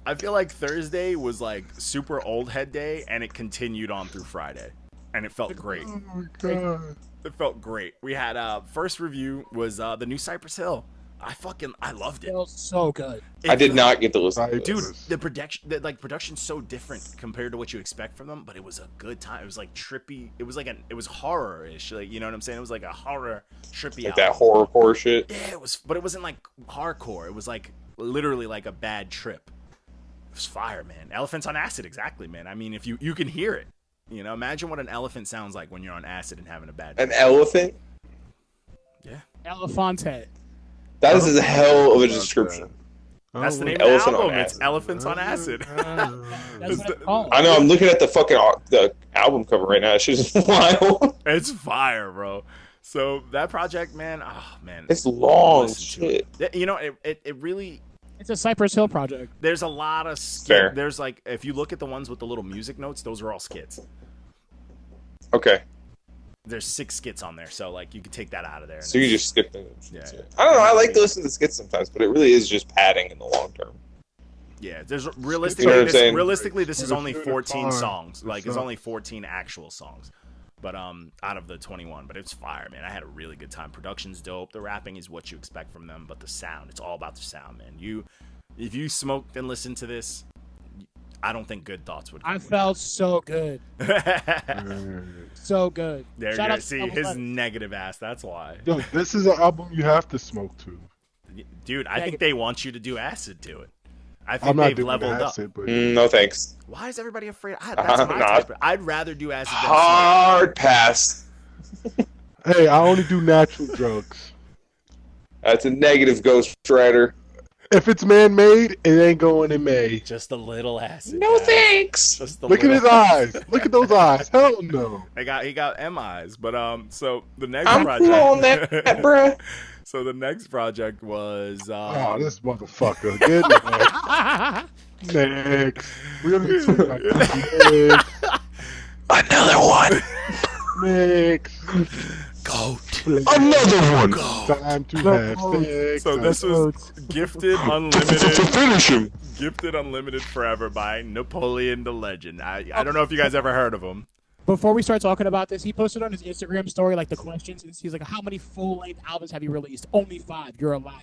I feel like Thursday was like super old head day, and it continued on through Friday, and it felt great. Oh my god. It felt great. We had first review was the new Cypress Hill. I loved it. Feels so good. I did not get to listen to Dude, it. the production's so different compared to what you expect from them, but it was a good time. It was like trippy. It was horror-ish, like, you know what I'm saying? It was like a horror trippy Like album. that horrorcore shit. Yeah, but it wasn't like hardcore. It was like literally like a bad trip. It was fire, man. Elephants on acid, exactly, man. I mean, if you can hear it, you know, imagine what an elephant sounds like when you're on acid and having a bad trip. An elephant? Yeah, Elefante. That is a hell of a description. that's the name Elephant of the on album. It's Acid. Elephants on Acid. That's what it's called. I know. I'm looking at the album cover right now. It's just wild. It's fire, bro. So that project, man, oh man, It's long listen to shit. it. You know, it really. It's a Cypress Hill project. There's a lot of Fair. There's like, if you look at the ones with the little music notes, those are all skits. Okay, There's 6 skits on there, so like you could take that out of there. so you just skip them. Yeah. I don't know. I like to listen to skits sometimes, but it really is just padding in the long term. Yeah, there's You know what realistically I'm this is But only it's 14 fine. songs. Like it's not. only 14 actual songs. But out of the 21, but it's fire, man. I had a really good time. Production's dope. The rapping is what you expect from them, but the sound, it's all about the sound, man. If you smoked and listened to this, I don't think good thoughts would come. I felt so good. So good. There you Shout go. out to See, Double his Letter. negative ass. That's why. Yo, this is an album you have to smoke to. Dude, I think they want you to do acid to it. I I'm think not they've doing leveled acid, up. but No thanks. Why is everybody afraid? That's my Nah. type. I'd rather do acid than smoke. Hard pass. hey, I only do natural drugs. That's a negative, Ghost Rider. If it's man-made, it ain't going in May. Just a little acid. No thanks. Look at his eyes. Look at those eyes. Hell no. He got M eyes. But so the next I'm project. cool on that, bruh. So the next project was. Oh, this motherfucker. Good next. We don't need to talk about this. Another one. Next. Goat. Another one. Time to have sex. So this was Gifted Unlimited. Finish him. Gifted Unlimited Forever by Napoleon the Legend. I don't know if you guys ever heard of him. Before we start talking about this, he posted on his Instagram story like the questions. And he's like, "How many full-length albums have you released? Only 5. You're a liar.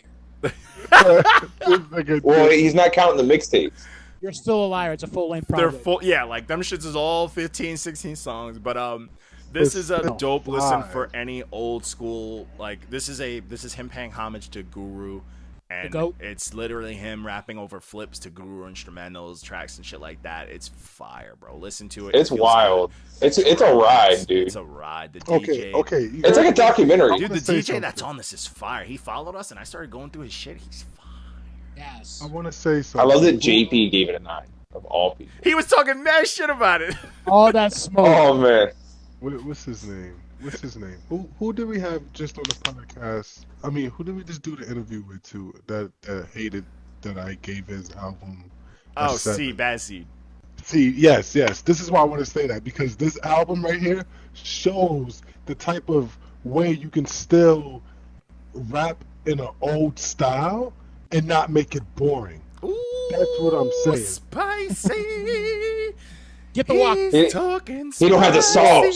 Well, he's not counting the mixtapes. You're still a liar. It's a full-length They're project." full, yeah, like them shits is all 15, 16 songs. But this is a dope listen for any old school. Like this is him paying homage to Guru, and it's literally him rapping over flips to Guru instrumentals, tracks and shit like that. It's fire, bro. Listen to it. It's wild. Good. It's a ride, dude. It's a ride. The DJ. Okay. It's like a documentary. Dude, the DJ that's on this is fire. He followed us, and I started going through his shit. He's fire. Yes. I want to say something. I love that JP gave it a 9 of all people. He was talking mad shit about it. All that smoke. Oh man. What's his name? Who did we have just on the podcast? I mean, who did we just do the interview with too? That hated that I gave his album. Oh, Bad Seed. See, yes. This is why I want to say that, because this album right here shows the type of way you can still rap in an old style and not make it boring. Ooh, that's what I'm saying. Spicy. Get the walk. He don't have the sauce.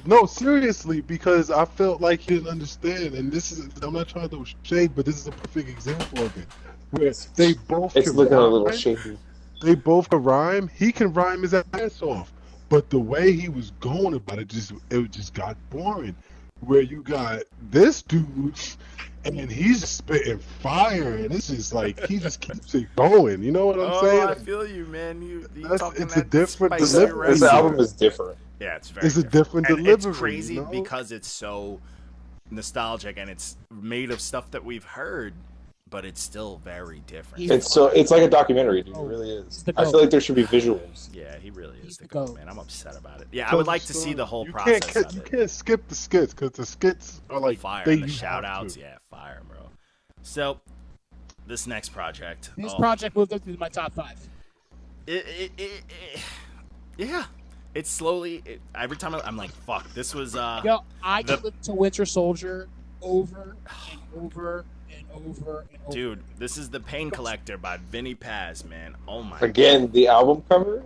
No, seriously, because I felt like he didn't understand, and I'm not trying to throw shade, but this is a perfect example of it, where they both. It's looking a little shady. They both can rhyme. He can rhyme his ass off, but the way he was going about it just got boring. Where you got this dude, and he's spitting fire, and it's just like he just keeps it going. You know what I'm saying? I feel you, man. It's a different delivery. This album is different. Yeah, it's very. It's a different delivery. It's crazy because it's so nostalgic and it's made of stuff that we've heard, but it's still very different. It's like a documentary, dude. It really is. I feel like there should be visuals. Yeah, he really is the GOAT, man. I'm upset about it. Yeah, I would like to see the whole process. You can't skip the skits because the skits are like fire. The shout outs, yeah, fire, bro. So, this next project. This project moved up to my top 5. Yeah. It's slowly. Every time I'm like, fuck. This was. Yo, I can listen to Winter Soldier over and over and over and over. Dude, this is The Pain Collector by Vinnie Paz, man. Oh my. Again, the album cover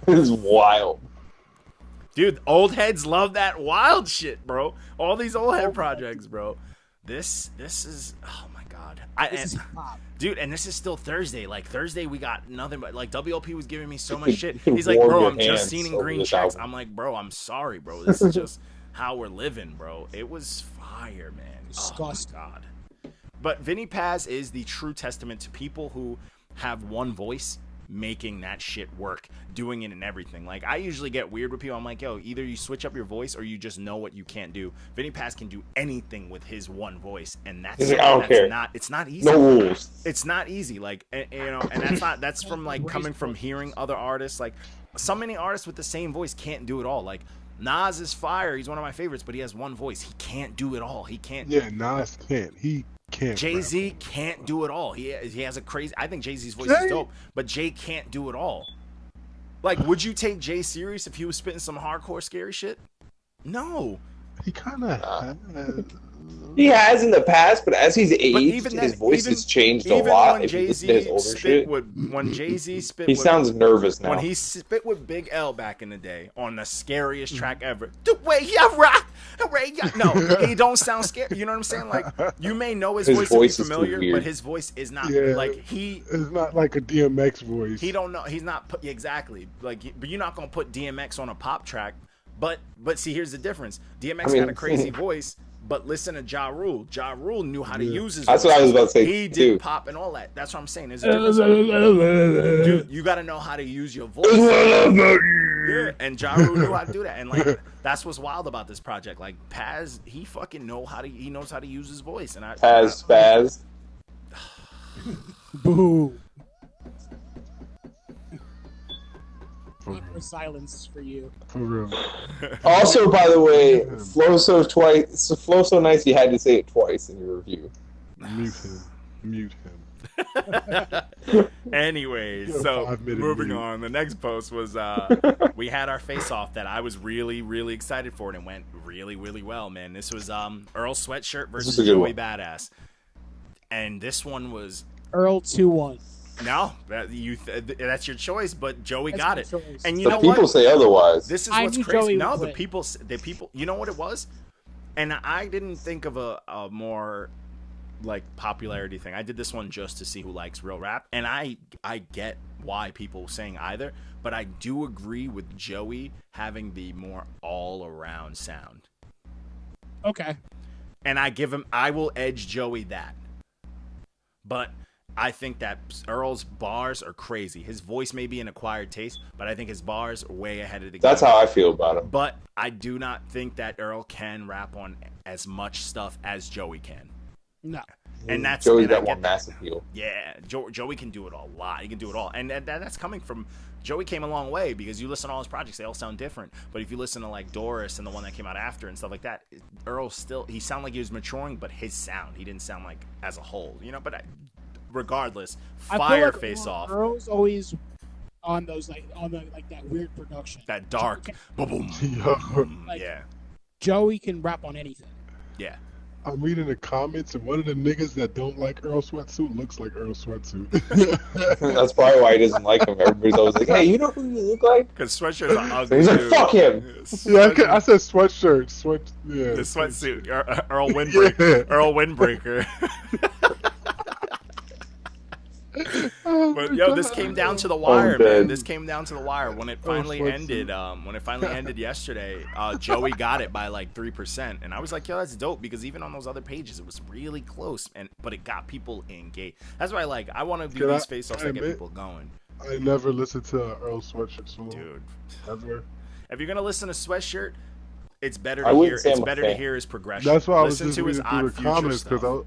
is wild. Dude, old heads love that wild shit, bro. All these old head projects, bro. This is. Oh my god. Dude, and this is still Thursday. Like, Thursday, we got nothing but, like, WLP was giving me so much shit. He's like, bro, I'm just seeing green checks. I'm like, bro, I'm sorry, bro. This is just how we're living, bro. It was fire, man. Disgusting. Oh, God. But Vinnie Paz is the true testament to people who have one voice making that shit work, doing it in everything. Like, I usually get weird with people. I'm like, yo, either you switch up your voice or you just know what you can't do. Vinnie Paz can do anything with his one voice, and that's I don't care. It's not easy. No rules. It's not easy. Like, and that's from like coming from hearing other artists. Like, so many artists with the same voice can't do it all. Like, Nas is fire. He's one of my favorites, but he has one voice. He can't do it all. He can't. Yeah, Nas can't. He can't. Jay-Z can't do it all. He has a crazy. I think Jay-Z's voice is dope, but Jay can't do it all. Like, would you take Jay serious if he was spitting some hardcore scary shit? No. He kind of. He has in the past, but as he's aged, his voice has changed a lot. When Jay-Z spit, he sounds nervous now. When he spit with Big L back in the day on the scariest track ever, no, he don't sound scared. You know what I'm saying? Like, you may know his voice is familiar, but his voice is not like It's not like a DMX voice. He don't know. He's not exactly like. But you're not gonna put DMX on a pop track. But see, here's the difference. DMX got a crazy voice. But listen to Ja Rule. Ja Rule knew how to use his voice. That's what I was about to say. He did pop and all that. That's what I'm saying. There's a difference. Dude, you got to know how to use your voice. Yeah, and Ja Rule knew how to do that. And like, that's what's wild about this project. Like, Paz, he fucking knows how to use his voice. And Paz. Boo. Awkward silence for you. For real. Also, by the way, Flow so nice you had to say it twice in your review. Mute him. Mute him. Anyway, so moving on. The next post was we had our face off that I was really, really excited for, and it went really, really well, man. This was Earl Sweatshirt versus Joey Badass, and this one was Earl 2-1. No, that's your choice, but Joey got it. Choice. And you know what? People say otherwise. This is what's crazy. No, the people, you know what it was? And I didn't think of a more like popularity thing. I did this one just to see who likes real rap, and I get why people saying either, but I do agree with Joey having the more all-around sound. Okay. And I will edge Joey that. But I think that Earl's bars are crazy. His voice may be an acquired taste, but I think his bars are way ahead of the game. That's how I feel about him. But I do not think that Earl can rap on as much stuff as Joey can. No. And that's Joey's got one massive appeal. Yeah, Joey can do it a lot. He can do it all, and that's coming from Joey. Came a long way because you listen to all his projects; they all sound different. But if you listen to like Doris and the one that came out after and stuff like that, Earl he sounded like he was maturing, but his sound, he didn't sound like as a whole, you know. But regardless, fire like face off. Earl's always on those that weird production, that dark, boom, like, yeah. Joey can rap on anything. Yeah. I'm reading the comments, and one of the niggas that don't like Earl Sweatsuit looks like Earl Sweatsuit. That's probably why he doesn't like him. Everybody's always like, "Hey, you know who you look like?" Because Sweatshirt's are ugly. He's like, "Fuck him." Yeah, I said sweatshirt. The sweatsuit. Earl Windbreaker. Yeah. Earl Windbreaker. But yo, this came down to the wire, man. This came down to the wire when it finally ended. When it finally ended yesterday, Joey got it by like 3%, and I was like, yo, that's dope because even on those other pages, it was really close, but it got people engaged. That's why I want to do these face-offs that get people going. I never listened to Earl Sweatshirt song, dude. Ever. If you're gonna listen to Sweatshirt, it's better to hear. It's better to hear his progression. That's why I was just reading through the comments because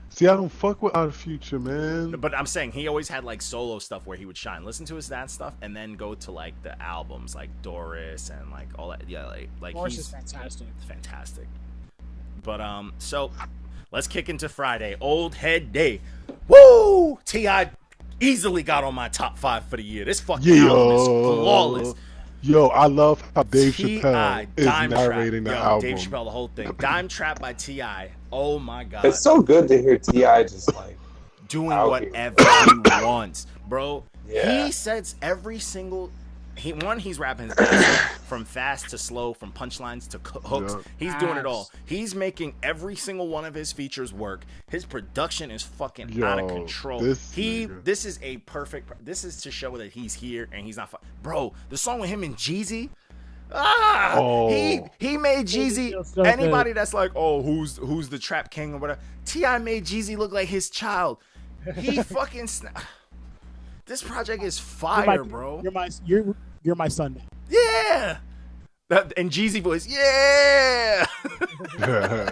see, I don't fuck with Odd Future, man. But I'm saying he always had like solo stuff where he would shine. Listen to his that stuff, and then go to like the albums, like Doris and like all that. Yeah, like Doris is fantastic. Fantastic. But so let's kick into Friday, Old Head Day. Woo! T.I. easily got on my top 5 for the year. This fucking album is flawless. Yo, I love how Dave Chappelle is narrating the album. Dave Chappelle, the whole thing. Dime Trap by T.I. Oh my god. It's so good to hear T.I. just like doing whatever he wants, bro. Yeah. He sets every single he's rapping his ass from fast to slow, from punchlines to hooks. Yeah. He's doing it all. He's making every single one of his features work. His production is fucking out of control. This is a perfect. This is to show that he's here and he's not. Bro, the song with him and Jeezy. He made Jeezy. Anybody that's like, oh, who's the trap king or whatever. T.I. made Jeezy look like his child. He fucking. This project is fire, bro. You're my son now. Yeah. And Jeezy voice, yeah.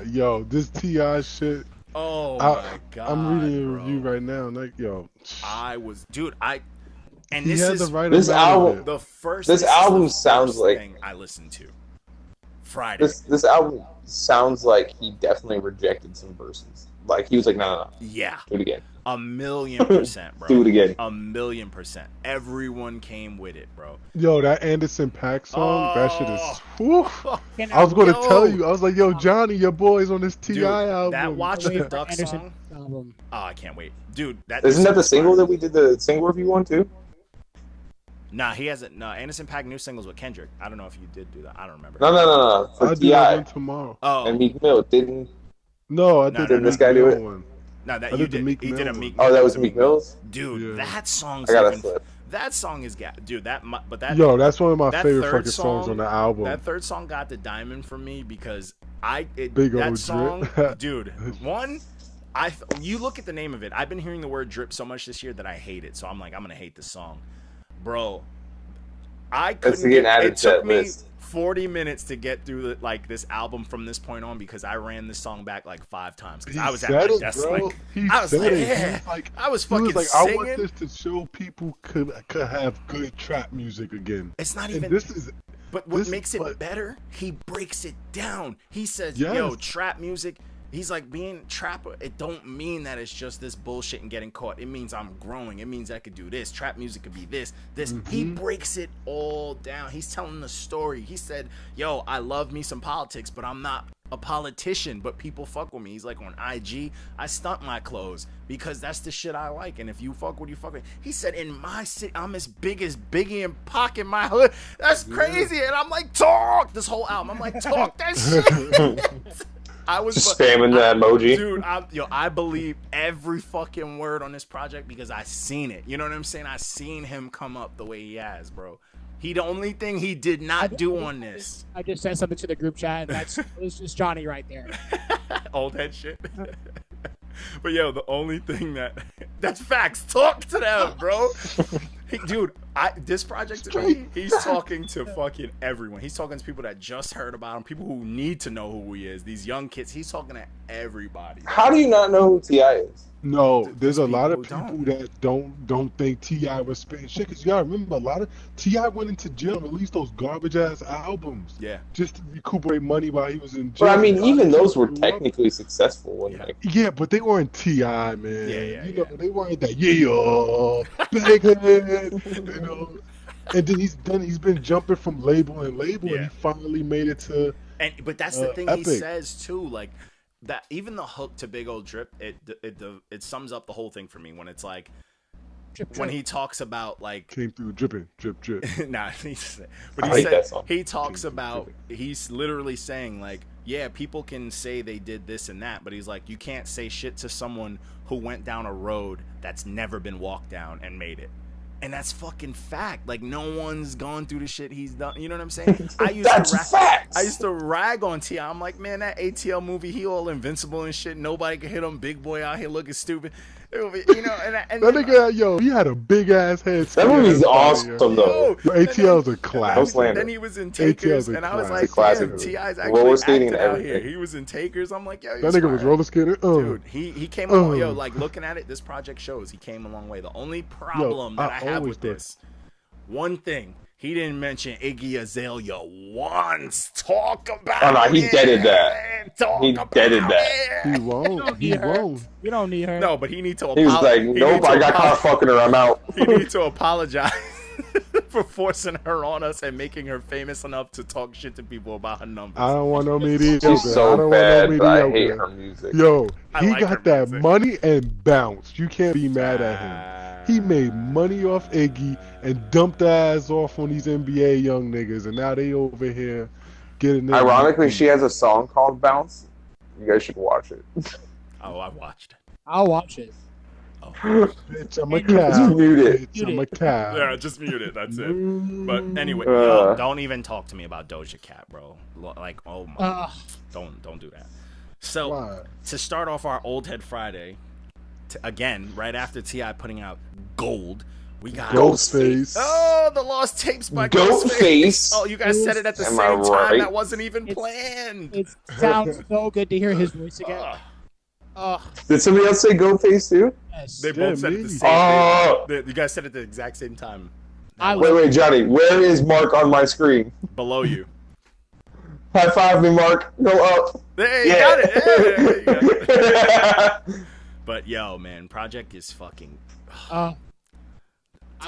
Yo, this T.I. shit. Oh my god. I'm reading a review right now. Like, yo. And this album. The first. This album sounds like thing I listened to. Friday. This album sounds like he definitely rejected some verses. Like he was like, no. Yeah. Do it again. 1,000,000%, bro. Do it again. 1,000,000%. Everyone came with it, bro. Yo, that Anderson .Paak song, that shit is. Whew. I was going to tell you. I was like, yo, Johnny, your boy's on this T.I. album. That Watch the Duck song. Oh, I can't wait, dude. Isn't that the single that we did the single review on too? Nah, he hasn't. No, Anderson .Paak new singles with Kendrick. I don't know if you did do that. I don't remember. No. For T.I. tomorrow. Oh, and Meek Mill didn't. No, I did. Didn't this guy do it? No, that you did. He did a Meek. Oh, that was Meek Mill's. Dude, that song's that song is dude. Yo, that's one of my favorite fucking songs on the album. That third song got the diamond for me because Big that old song, drip. dude. You look at the name of it. I've been hearing the word drip so much this year that I hate it. So I'm like, I'm gonna hate the song, bro. I couldn't. It took me 40 minutes to get through this album from this point on because I ran this song back like 5 times because I was at my desk like I was like, yeah, I was fucking singing. I want this to show people could have good trap music again. It's not even. But what makes it better? He breaks it down. He says, "Yo, trap music." He's like, being trapper, it don't mean that it's just this bullshit and getting caught. It means I'm growing. It means I could do this. Trap music could be this. He breaks it all down. He's telling the story. He said, yo, I love me some politics, but I'm not a politician, but people fuck with me. He's like, on IG, I stunt my clothes because that's the shit I like. And if you fuck with, you fuck with. He said, in my city, I'm as big as Biggie and Pac in my hood. That's crazy. And I'm like, talk. This whole album, I'm like, talk that shit. I was just spamming that emoji. Dude, I believe every fucking word on this project because I seen it. You know what I'm saying? I seen him come up the way he has, bro. The only thing he did not do on this. I just sent something to the group chat, and it's just Johnny right there. Old head shit. But yo, the only thing that's facts. Talk to them, bro. Dude, this project to me, he's talking to fucking everyone. He's talking to people that just heard about him, people who need to know who he is, these young kids. He's talking to everybody. How do you not know who T.I. is? No, there's a lot of people that don't think T.I. was spitting shit. Because you gotta remember, a lot of T.I. went into jail and released those garbage ass albums. Yeah. Just to recuperate money while he was in jail. But I mean, even those were technically successful. Yeah, but they weren't T.I., man. Yeah. You know, they weren't that big, you know. And then he's been jumping from label and label, and he finally made it to. But that's the thing Epic. he says too, like. That even the hook to Big Old Drip, it sums up the whole thing for me when it's like when he talks about like came through dripping, drip. Nah, but he talks about he's literally saying like, yeah, people can say they did this and that, but he's like, you can't say shit to someone who went down a road that's never been walked down and made it. And that's fucking fact. Like, no one's gone through the shit he's done. You know what I'm saying? I used to rag on T.I. I'm like, man, that ATL movie, he all invincible and shit. Nobody can hit him. Big boy out here looking stupid. You know, and that nigga, yo, he had a big ass head. That movie's awesome, though. ATL's a classic. Then he was in Takers, and I was like, damn, T.I.'s actually acting out here. He was in Takers. I'm like, yo, that nigga was roller skating. Dude, he came a long, yo, like looking at it, this project shows he came a long way. The only problem that I have with this, one thing, he didn't mention Iggy Azalea once. Talk about it. Oh, no, he deaded that. He deaded that. He won't. He won't. You don't need her. No, but he needs to apologize. He was like, nope, I got caught fucking her. I'm out. He needs to apologize for forcing her on us and making her famous enough to talk shit to people about her numbers. I don't want no mediocre. She's so bad, but I hate her music. Yo, he like got that money and bounced. You can't be mad at him. He made money off Iggy and dumped the ass off on these NBA young niggas, and now they over here getting. Ironically, she has a song called "Bounce." You guys should watch it. Oh, I watched it. I'll watch it. Oh. Bitch, I'm a cow. Just mute it. Bitch, I'm a cow. Yeah, just mute it. That's it. But anyway, yo, don't even talk to me about Doja Cat, bro. Like, oh my, don't do that. So to start off our Old Head Friday. Again, right after T.I. putting out Gold, we got Ghostface. Oh, the Lost Tapes by Ghostface. Oh, you guys said it at the same time. That wasn't even planned. It sounds so good to hear his voice again. Did somebody else say Ghostface too? Yes. They both said it the same thing. You guys said it at the exact same time. Wait, Johnny, where is Mark on my screen? Below you. High five me, Mark. Go up. Hey, you got it. Yeah, you got it. But yo, man, project is fucking. I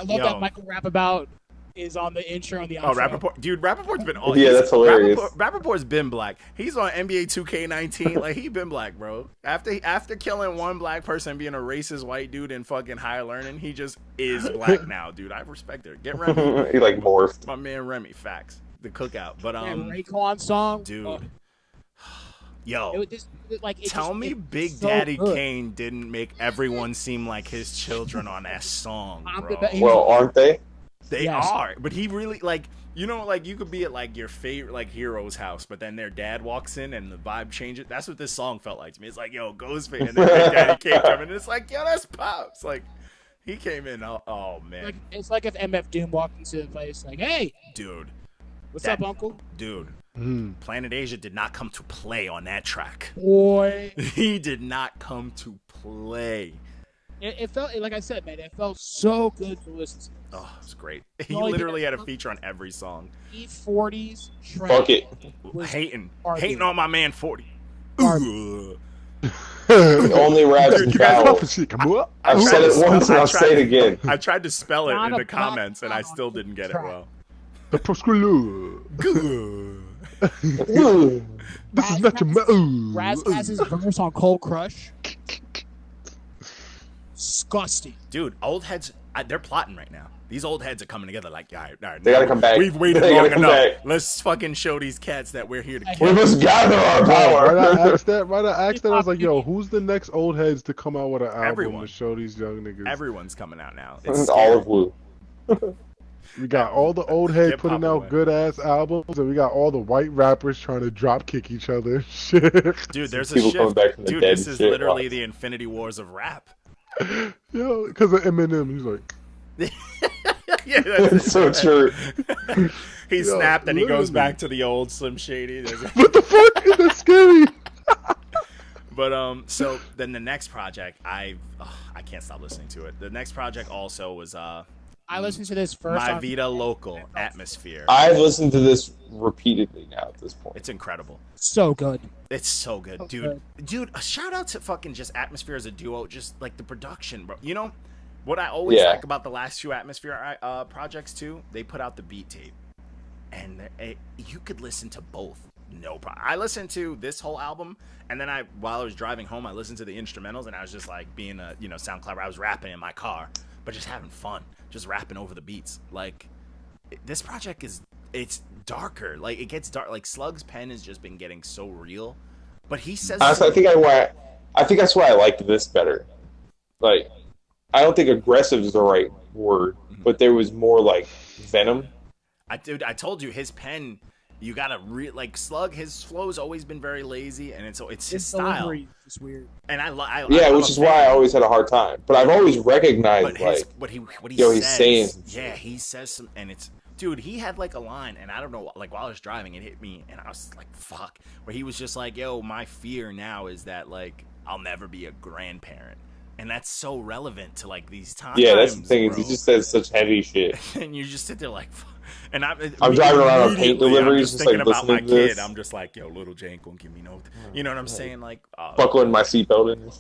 love that Michael Rapabout is on the intro and the outro. Oh, Rappaport, dude, Rappaport's been all. Yeah, that's hilarious. Rappaport's been black. He's on NBA 2K19. Like, he been black, bro. After killing one black person, being a racist white dude and fucking higher learning, he just is black now, dude. I respect it. Get Remy. He like morphed. My man Remy, facts. The cookout, but Raekwon song, dude. Yo, it tell me Big Daddy Kane didn't make everyone seem like his children on that song, bro. Well, aren't they? They are, but he really, like, you know, like, you could be at, like, your favorite, like, hero's house, but then their dad walks in and the vibe changes. That's what this song felt like to me. It's like, yo, Ghostface, and then Big Daddy Kane come in, and it's like, yo, that's Pops. Like, he came in, oh man. It's like if MF Doom walked into the place, like, hey. Dude. What's up, Uncle? Dude, Planet Asia did not come to play on that track. Boy. He did not come to play. It felt, like I said, man, it felt so good to listen to. Oh, it's great. He literally had a feature on every song. E40's track. Fuck it. Hating on my man 40. Only raps and foul. I've said it once and I'll say it again. I tried to spell it in the comments and I still didn't get it well. The prosculu. This is not your Razz's verse on Cold Crush. Disgusting. Dude, old heads, they're plotting right now. These old heads are coming together like, all right, they gotta come back. We've waited long enough. Let's fucking show these cats that we're here to kill. We must gather our power. Right, I asked that. I was like, yo, who's the next old heads to come out with an album to show these young niggas? Everyone's coming out now. It's all of Bleu. We got all the old heads putting out good ass albums, and we got all the white rappers trying to drop kick each other. Shit. Dude, there's a shift. Dude, this is literally the Infinity Wars of rap. Yo, because of Eminem, he's like. Yeah, that's so true. He snapped and he goes back to the old Slim Shady. What the fuck? Is that scary? But so then the next project, I can't stop listening to it. The next project also was I listened to this first. My Vida Local Atmosphere. I've listened to this repeatedly now at this point. It's incredible. So good. It's so good, dude. Dude, a shout out to fucking just Atmosphere as a duo, just like the production, bro. You know what I always like about the last two Atmosphere projects too? They put out the beat tape, and you could listen to both. No problem. I listened to this whole album, and then while I was driving home, I listened to the instrumentals, and I was just like being a SoundCloud. I was rapping in my car, but just having fun, just rapping over the beats. Like this project it's darker. Like it gets dark. Like Slug's pen has just been getting so real, but he says. Honestly, I think that's why I liked this better. Like, I don't think aggressive is the right word, but there was more like venom. I told you his pen. You gotta like Slug. His flow's always been very lazy, and it's his style. It's weird. And I which is why I always had a hard time. But I've always recognized what he he's saying. Yeah, he says some, and it's dude. He had like a line, and I don't know, like while I was driving, it hit me, and I was like, "Fuck!" Where he was just like, "Yo, my fear now is that like I'll never be a grandparent." And that's so relevant to like these times. Yeah, that's the thing. He just says such heavy shit. And you just sit there like, and I'm driving around on paint deliveries, just thinking about my kid. I'm just like, yo, little Jane gonna give me no. You know what I'm saying? Like, buckling my seatbelt in.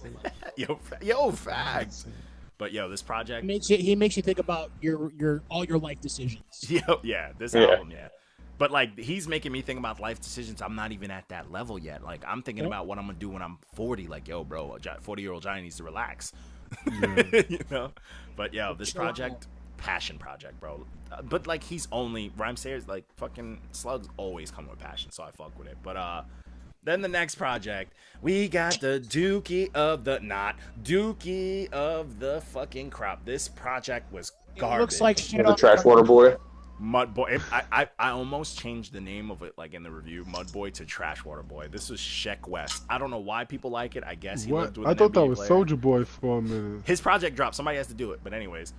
yo, facts. But yo, this project he makes you think about all your life decisions. Yeah, this album, But like he's making me think about life decisions. I'm not even at that level yet. Like I'm thinking about what I'm gonna do when I'm 40. Like yo, bro, a 40-year-old Johnny needs to relax. You know. But yo, this project, passion project, bro. But like he's only Rhymesayers, like fucking Slugs always come with passion, so I fuck with it. But then the next project, we got the Dookie of the fucking crop. This project was garbage. It looks like shit. The Trash Water Boy. MUDBOY. I almost changed the name of it, like in the review, MUDBOY to Trash Water Boy. This was Sheck Wes. I don't know why people like it. I guess he lived with I thought that was Soulja Boy for a minute. His project dropped. Somebody has to do it. But anyways,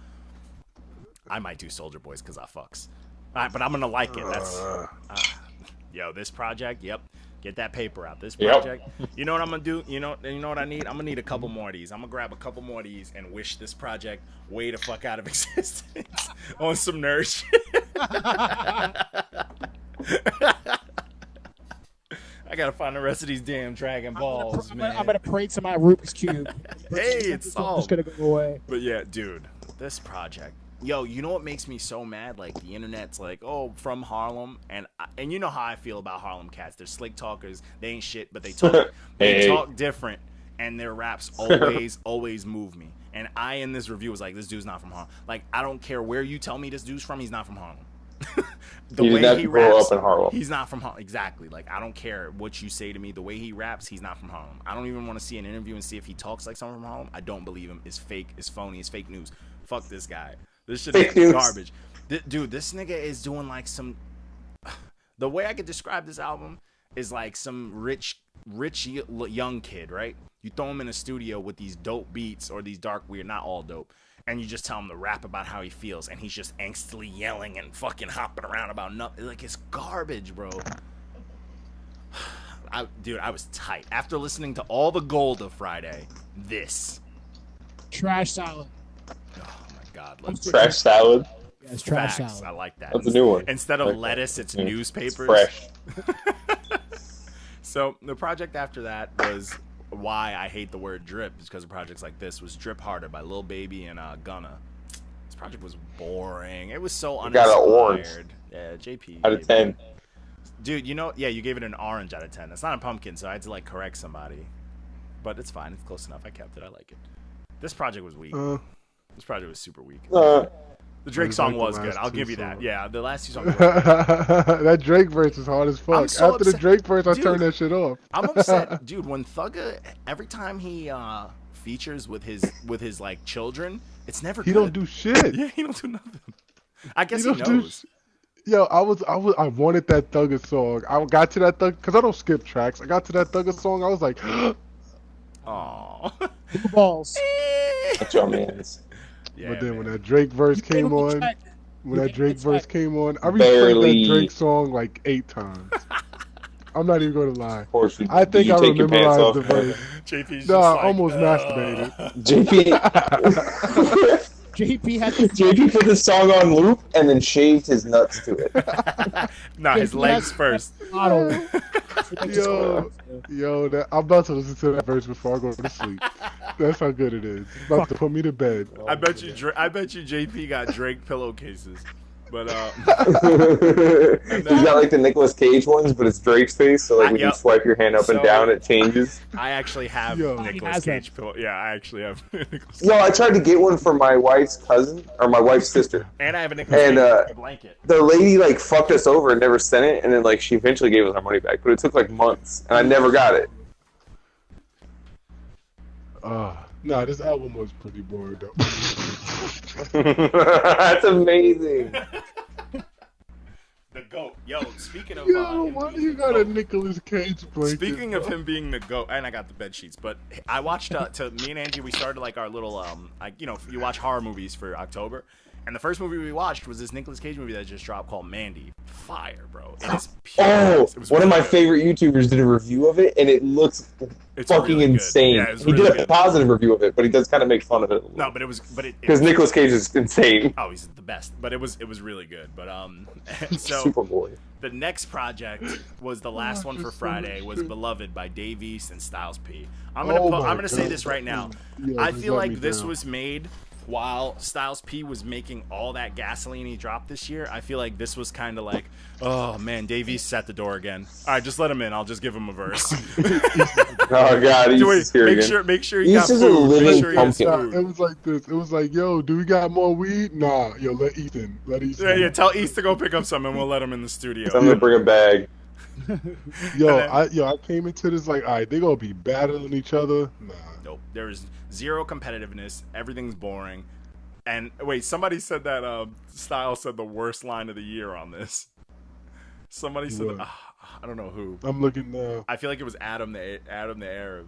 I might do Soulja Boys because I fucks. All right, but I'm gonna like it. That's yo, this project. Yep. Get that paper out. This project. Yep. You know what I'm gonna do? You know what I need? I'm gonna need a couple more of these. I'm gonna grab a couple more of these and wish this project way the fuck out of existence on some nerd shit. I gotta find the rest of these damn Dragon Balls, man. I'm gonna pray to my Rubik's Cube. Hey, it's solved. It's gonna go away. But yeah, dude, this project. Yo, you know what makes me so mad? Like the internet's like, oh, from Harlem, and you know how I feel about Harlem cats. They're slick talkers. They ain't shit, but they talk. They talk different, and their raps always move me. And I in this review was like, this dude's not from Harlem. Like I don't care where you tell me this dude's from. He's not from Harlem. He did not grow up in Harlem. He's not from Harlem. Exactly. Like I don't care what you say to me. The way he raps, he's not from Harlem. I don't even want to see an interview and see if he talks like someone from Harlem. I don't believe him. It's fake. It's phony. It's fake news. Fuck this guy. This shit is garbage. Dude, this nigga is doing like some... The way I could describe this album is like some rich young kid, right? You throw him in a studio with these dope beats or these dark, weird, not all dope. and you just tell him to rap about how he feels, and he's just angstily yelling and fucking hopping around about nothing. Like, it's garbage, bro. Dude, I was tight. After listening to all the gold of Friday, this. Trash salad. Oh, my God. Trash salad? Yeah, it's trash Facts. salad. I like that. That's a new one. Instead of lettuce, it's newspapers. It's fresh. So, the project after that was why I hate the word drip, is because of projects like this, was Drip Harder by Lil Baby and Gunna. This project was boring. It was so uninspired. Got an orange. Yeah, JP. Out of 10. Dude, you know, yeah, you gave it an orange out of 10. That's not a pumpkin, so I had to, like, correct somebody. But it's fine. It's close enough. I kept it. I like it. This project was weak. This project was super weak. The Drake song was good. I'll give you that. Yeah, the last two songs were good. That Drake verse is hard as fuck. So After the Drake verse, I turned that shit off. I'm upset. Dude, when Thugga, every time he features with his like children, it's never good. He don't do shit. Yeah, he don't do nothing. I guess he knows. Yo, I wanted that Thugga song. I got to that Thugga because I don't skip tracks. I got to that Thugga song. I was like, Aww. Blue balls. That's your man's. Yeah, but then man. when that Drake verse came on, I replayed that Drake song like 8 times. I'm not even going to lie. Of course, I think I memorized the verse. JP's No, I like, almost masturbated. JP JP had the JP put the song on loop and then shaved his nuts to it. Nah, his legs first. bottle. Yo, I'm about to listen to that verse before I go to sleep. That's how good it is. It's about to put me to bed. I bet you JP got Drake pillowcases. But You got like the Nicolas Cage ones, but it's Drake's face, so like when you swipe your hand up and down, it changes. I actually have Nicolas Cage pillow. Yeah, I actually have Nicolas Cage. No, I tried to get one for my wife's cousin or my wife's sister. And I have a Nicolas Cage blanket. The lady like fucked us over and never sent it, and then like she eventually gave us our money back, but it took like months, and I never got it. Nah, this album was pretty boring though. That's amazing. The GOAT. Yo, speaking of Why do you got a Nicolas Cage blanket? Speaking of him being the GOAT, and I got the bed sheets, but I watched to me and Angie, we started like our little you watch horror movies for October, and the first movie we watched was this Nicolas Cage movie that just dropped called Mandy. Fire, bro. It is pure. One of my favorite YouTubers did a review of it, and it looks fucking really insane. Yeah, he did a positive review of it, but he does kind of make fun of it. No, but because Nicolas Cage is insane. Oh, he's the best. But it was really good. But so Superboy. The next project was the last one for Friday. Was Beloved by Dave East and Styles P. I'm gonna say this right now. I feel like this was made while Styles P was making all that gasoline he dropped this year. I feel like this was kind of like, oh man, Dave East's at the door again. All right, just let him in. I'll just give him a verse. Oh god, he's here again. Make sure he got food. Make sure he has food. It was like this. It was like, yo, do we got more weed? Nah, yo, let Ethan. Yeah. Tell East to go pick up some, and we'll let him in the studio. I'm gonna bring a bag. I came into this like, all right, they gonna be battling each other. Nah. Nope. There's zero competitiveness. Everything's boring. And wait, somebody said that Styles said the worst line of the year on this. Somebody said, I don't know who. I'm looking now. I feel like it was Adam the Arab.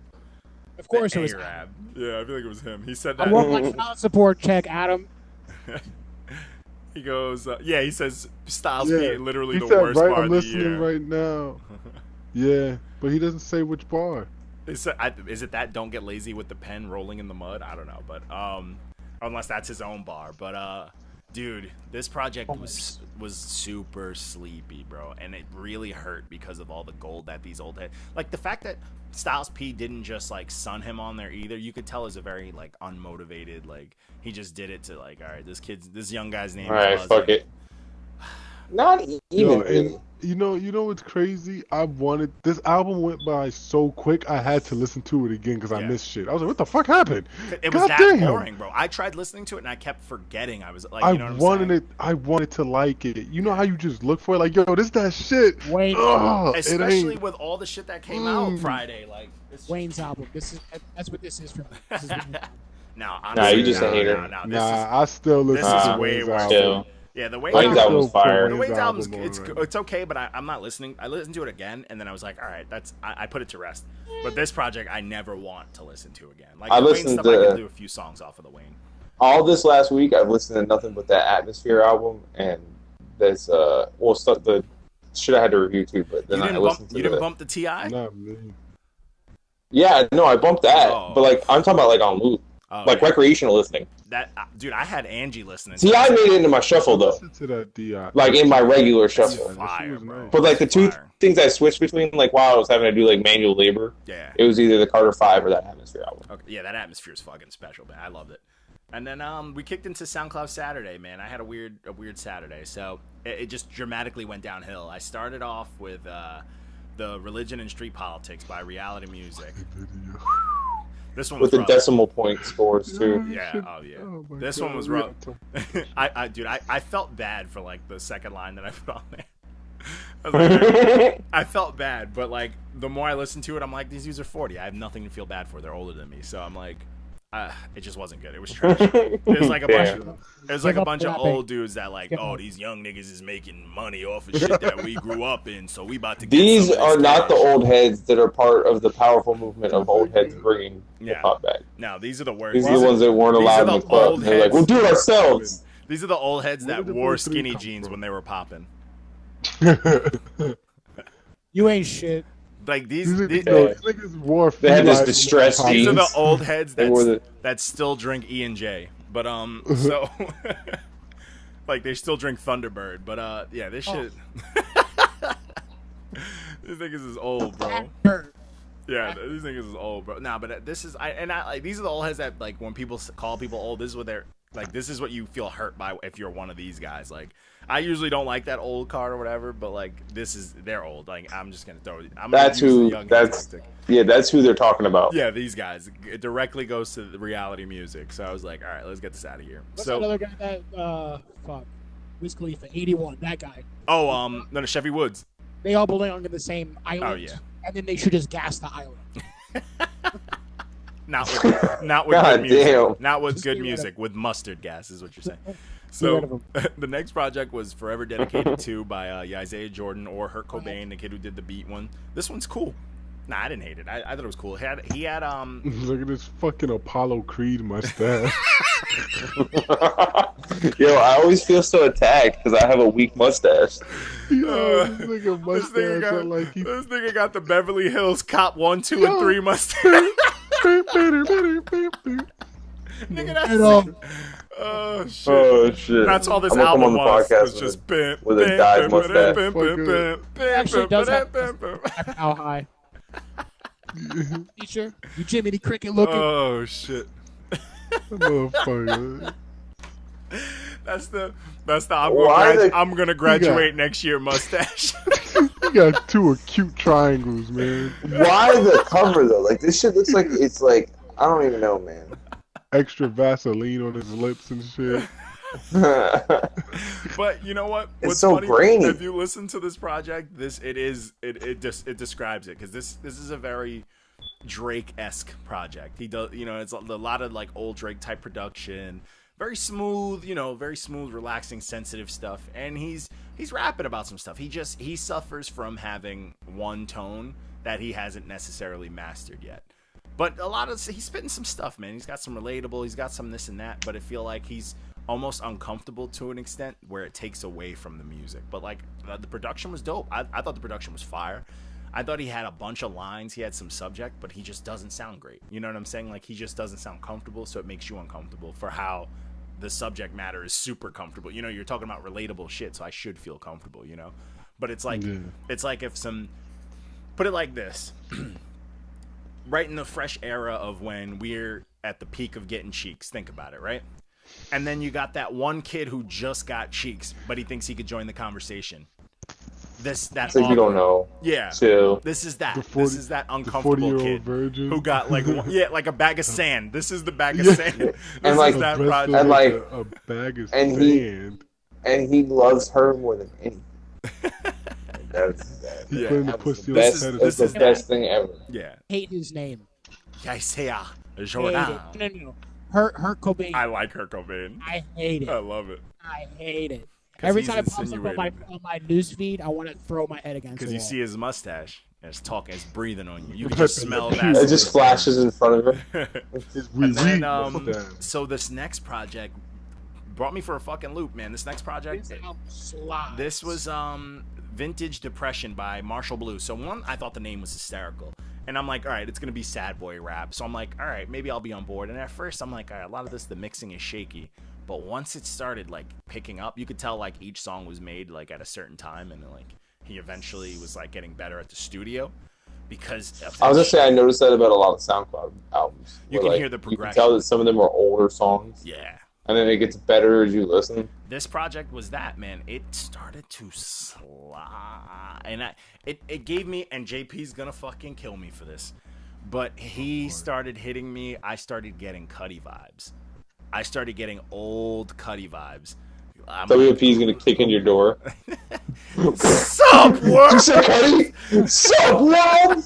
Of course it was Arab. Yeah, I feel like it was him. He said that. I want my child support check, Adam. He goes, he says Styles being literally the said, worst bar I'm of the year. listening right now. Yeah, but he doesn't say which bar. Is it that don't get lazy with the pen rolling in the mud? I don't know, but unless that's his own bar. But dude, this project was super sleepy, bro, and it really hurt because of all the gold that these old heads. Like the fact that Styles P didn't just like sun him on there either. You could tell is a very like unmotivated. Like he just did it to like, all right, this young guy's name. All right, fuck it. Not even. And you know what's crazy? This album went by so quick. I had to listen to it again because I missed shit. I was like, what the fuck happened? It was that boring, bro. I tried listening to it and I kept forgetting. I was like, you know what I'm saying? I wanted to like it. You know how you just look for it, like, yo, this that shit. Wayne, especially with all the shit that came out Friday, like Wayne's album. That's what this is for me. Nah, you just a hater. I still listen to this is way worse. Yeah, the Wayne's album's fire. The Wayne's album's it's okay, but I'm not listening. I listened to it again, and then I was like, all right, I put it to rest. But this project, I never want to listen to again. Like the Wayne stuff, I can do a few songs off of the Wayne. all this last week, I've listened to nothing but that Atmosphere album, and there's the shit I had to review too. But then I listened to you didn't bump the T.I.? Not me. Yeah, no, I bumped that, Oh. but like I'm talking about like on loop, like recreational listening. That dude, I had Angie listening. T.I. made it into my shuffle though, Listen to that D.I. like in my regular shuffle. Fire, bro. But like the two things I switched between, like while I was having to do like manual labor, it was either the Carter 5 or that Atmosphere album. Okay, yeah, that Atmosphere is fucking special, man. I loved it. And then we kicked into SoundCloud Saturday, man. I had a weird Saturday, so it just dramatically went downhill. I started off with the Religion and Street Politics by Reality Music. This one was with the rough. decimal point scores too. Yeah, this one was rough. I felt bad for like the second line that I put on there. I was like, I felt bad, but like the more I listened to it, I'm like, these dudes are 40. I have nothing to feel bad for. They're older than me, so I'm like, it just wasn't good. It was trash. It was like a bunch of old dudes that like, oh, these young niggas is making money off of shit that we grew up in, so we about to get These some of are this not the cash. old heads that are part of the powerful movement of old heads bringing hip hop back. No, these are the worst. These are the ones that weren't allowed in the club. They're like, we'll do it ourselves. These are the old heads that wore skinny jeans when they were popping. You ain't shit. Like these niggas wore. They had this distressed These are the jeans. old heads that still drink E&J, but so like they still drink Thunderbird, but yeah, this shit. These niggas is old, bro. Yeah, these niggas is old, bro. Nah, but this is I like these are the old heads that like when people call people old, this is what they're like. This is what you feel hurt by if you're one of these guys. Like I usually don't like that old card or whatever, but like they're old. Like I'm just gonna throw it. That's who they're talking about. Yeah, these guys. It directly goes to the Reality Music. So I was like, all right, let's get this out of here. What's so another guy that Wiz Khalifa, 81, that guy. Oh, no, Chevy Woods. They all belong in the same island. Oh yeah. And then they should just gas the island. Not with God good music. damn. Not with Just good get rid music. With mustard gas is what you're saying. So the next project was Forever Dedicated To by Yzaiah Jordan or Hurt Cobain, the kid who did the beat one. This one's cool. Nah, I didn't hate it. I thought it was cool. He had Look at this fucking Apollo Creed mustache. Yo, I always feel so attacked because I have a weak mustache. Yo, this nigga mustache this nigga got the Beverly Hills Cop 1, 2, and 3 mustache. Nigga, that's oh shit! Oh shit! That's all this I'm gonna come album on the was. podcast Was just with a dyed mustache. Actually, does have how high? Teacher, you Jiminy Cricket looking. Oh shit! Motherfucker. That's the I'm gonna graduate next year mustache. You got two acute triangles, man. Why the cover though? Like this shit looks like it's like I don't even know, man. Extra Vaseline on his lips and shit. But you know what? It's so grainy. If you listen to this project, it describes it because this is a very Drake-esque project. He does, it's a lot of like old Drake type production, very smooth, very smooth, relaxing, sensitive stuff, and he's rapping about some stuff. He suffers from having one tone that he hasn't necessarily mastered yet. But he's spitting some stuff, man. He's got some relatable, he's got some this and that, but I feel like he's almost uncomfortable to an extent where it takes away from the music. But like the production was dope. I thought the production was fire. I thought he had a bunch of lines, he had some subject, but he just doesn't sound great. You know what I'm saying? Like he just doesn't sound comfortable, so it makes you uncomfortable for how the subject matter is super comfortable. You're talking about relatable shit, so I should feel comfortable, But it's like it's like if put it like this. Right in the fresh era of when we're at the peak of getting cheeks. Think about it, right? And then you got that one kid who just got cheeks, but he thinks he could join the conversation. That so you don't know. Yeah. Chill. This is that. This is that uncomfortable kid virgin who got like like a bag of sand. This is the bag of sand. This and like is that project. And like a bag of and sand. He loves her more than anything. That's the best thing ever. Yeah. Hate his name. Yzaiah Jordan. No. Hurt Cobain. I like Hurt Cobain. I hate it. I love it. I hate it. Every time it pops up on my newsfeed, I want to throw my head against the wall. Because you see his mustache. And it's talking, it's breathing on you. You can just smell that. It just flashes in front of her. And then, so this next project brought me for a fucking loop, man. This next project, this was Vintage Depression by Marshall Bleu. So one, I thought the name was hysterical. And I'm like, all right, it's going to be sad boy rap. So I'm like, all right, maybe I'll be on board. And at first I'm like, all right, a lot of this, the mixing is shaky. But once it started like picking up, you could tell like each song was made like at a certain time. And like he eventually was like getting better at the studio. Because I was gonna say, I noticed that about a lot of SoundCloud albums. You can hear the progression. You can tell that some of them are older songs. Yeah. And then it gets better as you listen. This project was that, man. It started to slide. And it gave me, and JP's gonna fucking kill me for this, but he started hitting me. I started getting Cudi vibes. I started getting old Cudi vibes. WP's gonna kick in your door. Sup, world? You say Cudi? Sup, world?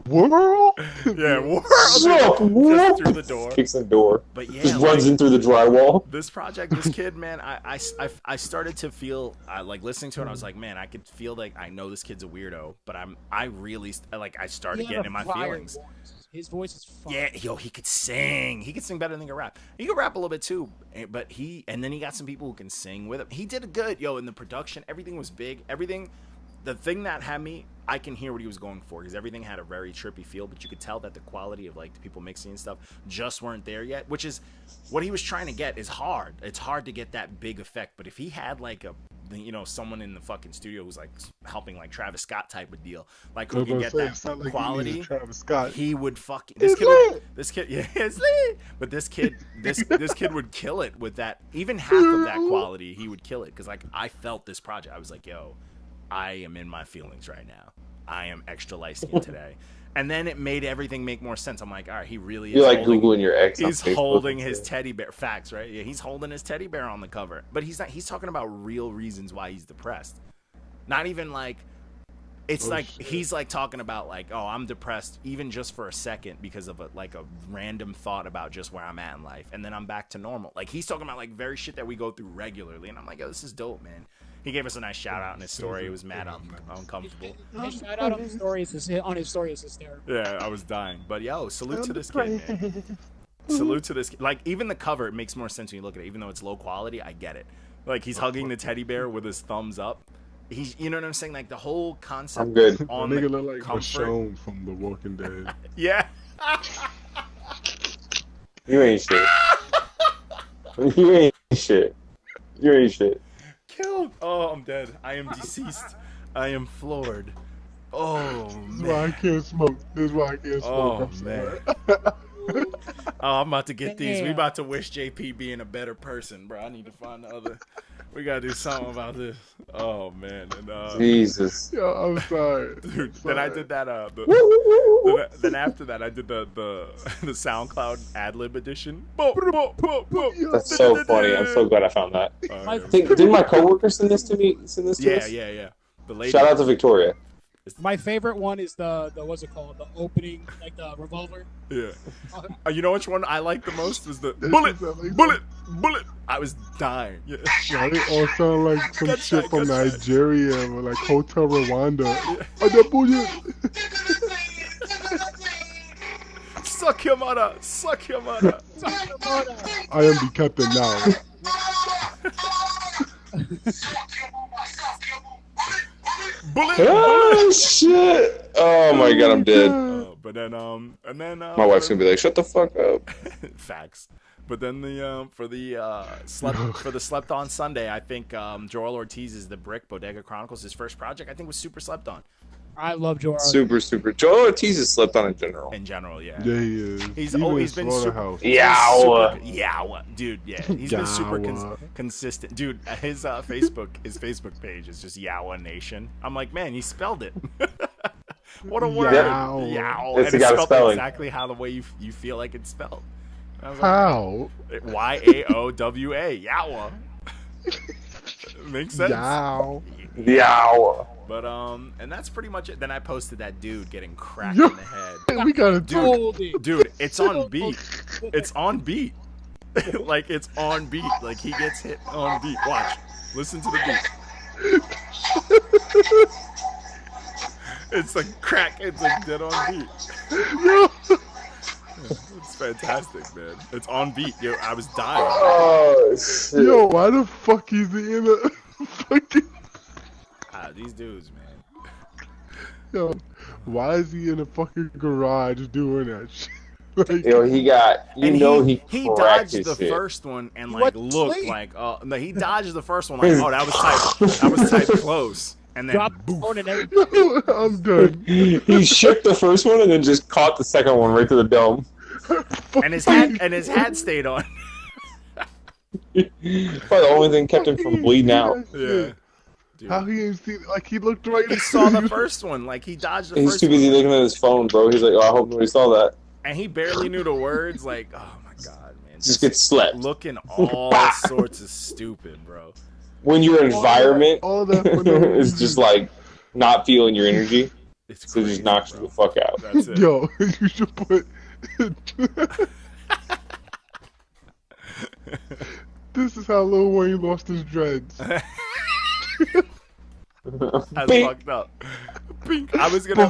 World? Yeah, world. Sup, world? Just through the door. Kicks in the door. But yeah, just runs in through the drywall. This project, this kid, man, I started to feel, like listening to it, I was like, man, I could feel like I know this kid's a weirdo, but I really, like, I started getting in my feelings. Voice. His voice is fun. Yeah, yo, he could sing. He could sing better than he could rap. He could rap a little bit too, but and then he got some people who can sing with him. He did good, yo, in the production. Everything was big. Everything, the thing that had me, I can hear what he was going for because everything had a very trippy feel, but you could tell that the quality of like the people mixing and stuff just weren't there yet, which is what he was trying to get is hard. It's hard to get that big effect, but if he had like a, you know, someone in the fucking studio who's like helping like Travis Scott type of deal, like who can get that like quality, Travis Scott. he would fucking this kid, yeah, it's lit. But this kid would kill it with that. Even half of that quality, he would kill it because like I felt this project. I was like, yo, I am in my feelings right now. I am extra light skinned today. And then it made everything make more sense. I'm like, all right, he really is. You're like Googling your ex. He's holding his teddy bear. Facts, right? Yeah, he's holding his teddy bear on the cover. But he's not. He's talking about real reasons why he's depressed. Not even like, it's like shit. He's like talking about like, oh, I'm depressed even just for a second because of a random thought about just where I'm at in life, and then I'm back to normal. Like he's talking about like very shit that we go through regularly, and I'm like, oh, this is dope, man. He gave us a nice shout out in his story. It was mad uncomfortable. His shout out on his story is hysterical. Yeah, I was dying. But yo, salute to this kid, man. Salute to this kid. Like even the cover, it makes more sense when you look at it. Even though it's low quality, I get it. Like he's hugging the teddy bear with his thumbs up. He's, you know what I'm saying? Like the whole concept. I'm good. On the the nigga look like comfort. Michonne from The Walking Dead. Yeah. You ain't shit. You ain't shit. You ain't shit. Killed. Oh, I'm dead. I am deceased. I am floored. Oh, man. This is why I can't smoke. This is why I can't smoke. Oh, man. Oh, I'm about to get these. We about to wish JP being a better person, bro. I need to find the other. We gotta do something about this. Oh man. And, Jesus. Yo, I'm sorry. Dude, then I did that. Then after that, I did the SoundCloud ad-lib edition. That's so funny. I'm so glad I found that. Didn't my coworker send this to me? Yeah. The lady. Shout out to Victoria. My favorite one is the what's it called? The opening, like the revolver. Yeah. You know which one I like the most was the bullet. I was dying. Yeah. Yeah, they all sound like some shit from Nigeria or like Hotel Rwanda. Suck your mother. Suck your mother. I am the captain now. Oh shit! Oh my god, I'm dead. But then my wife's gonna be like, "Shut the fuck up." Facts. But then for the slept on Sunday, I think Joel Ortiz's The Brick Bodega Chronicles, his first project, I think was super slept on. I love Joel. Super. Joel Ortiz is slept on in general. In general, yeah. Yeah, he is. He's always been super. Yow. Dude, yeah. He's been super consistent. Dude, his Facebook page is just Yowa Nation. I'm like, man, he spelled it. What a word. Yow. It's got spelling. Exactly how the way you feel like it's spelled. How? Yaowa. Yowa. Makes sense. Yow. But and that's pretty much it. Then I posted that dude getting cracked in the head. We gotta do it. Dude, it's on beat. It's on beat. Like it's on beat. Like he gets hit on beat. Watch. Listen to the beat. It's like crack. It's like dead on beat. Yo, It's fantastic, man. It's on beat. Yo, I was dying. Oh shit. yo, why the fuck is he in a fucking? These dudes, man. Yo, why is he in a fucking garage doing that shit? Like, Yo, he got. You And know he cracked dodged his the shit. first one and What like looked sleep? like no, he dodged the first one like that was tight close and then Drop the boof. phone and everything. yo, I'm done. He shook the first one and then just caught the second one right to the dome. and his hat stayed on. Probably the only thing kept him from bleeding out. Yeah. Dude. How he ain't see? Like he looked right. He saw the first one, like he dodged the He's first too busy one. looking at his phone, bro. He's like, oh, I hope nobody saw that. And he barely knew the words, like, oh my god, man. Just gets slept. Looking all sorts of stupid, bro. When your environment all that for no is reason. just like not feeling your energy, It's so it crazy, just knocks you bro. the fuck out. That's it. Yo, you should put. This is how Lil Wayne lost his dreads. That's Bing. fucked up. Bing. I was gonna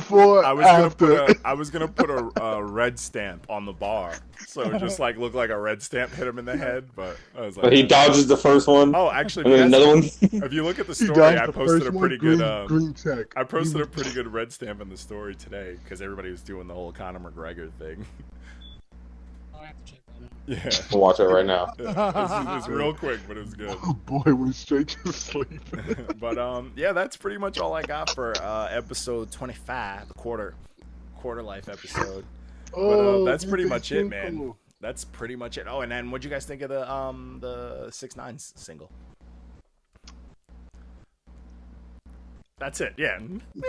put a red stamp on the bar, so it just like looked like a red stamp hit him in the head. But I was like, But he dodges the first one, oh, actually, and then that's- another one. if you look at the He story, dodged I the posted first a one, pretty green, good. green check. I posted a pretty good red stamp in the story today because everybody was doing the whole Conor McGregor thing. Oh, I have to check that out. Yeah, I'll watch it right now. it's real quick, but it was good. Oh boy, went straight to sleep. But yeah, that's pretty much all I got for episode 25, the quarter life episode. But that's pretty much it, man. cool. That's pretty much it. Oh, and then what'd you guys think of the 6ix9ine single? That's it. Yeah. Meh.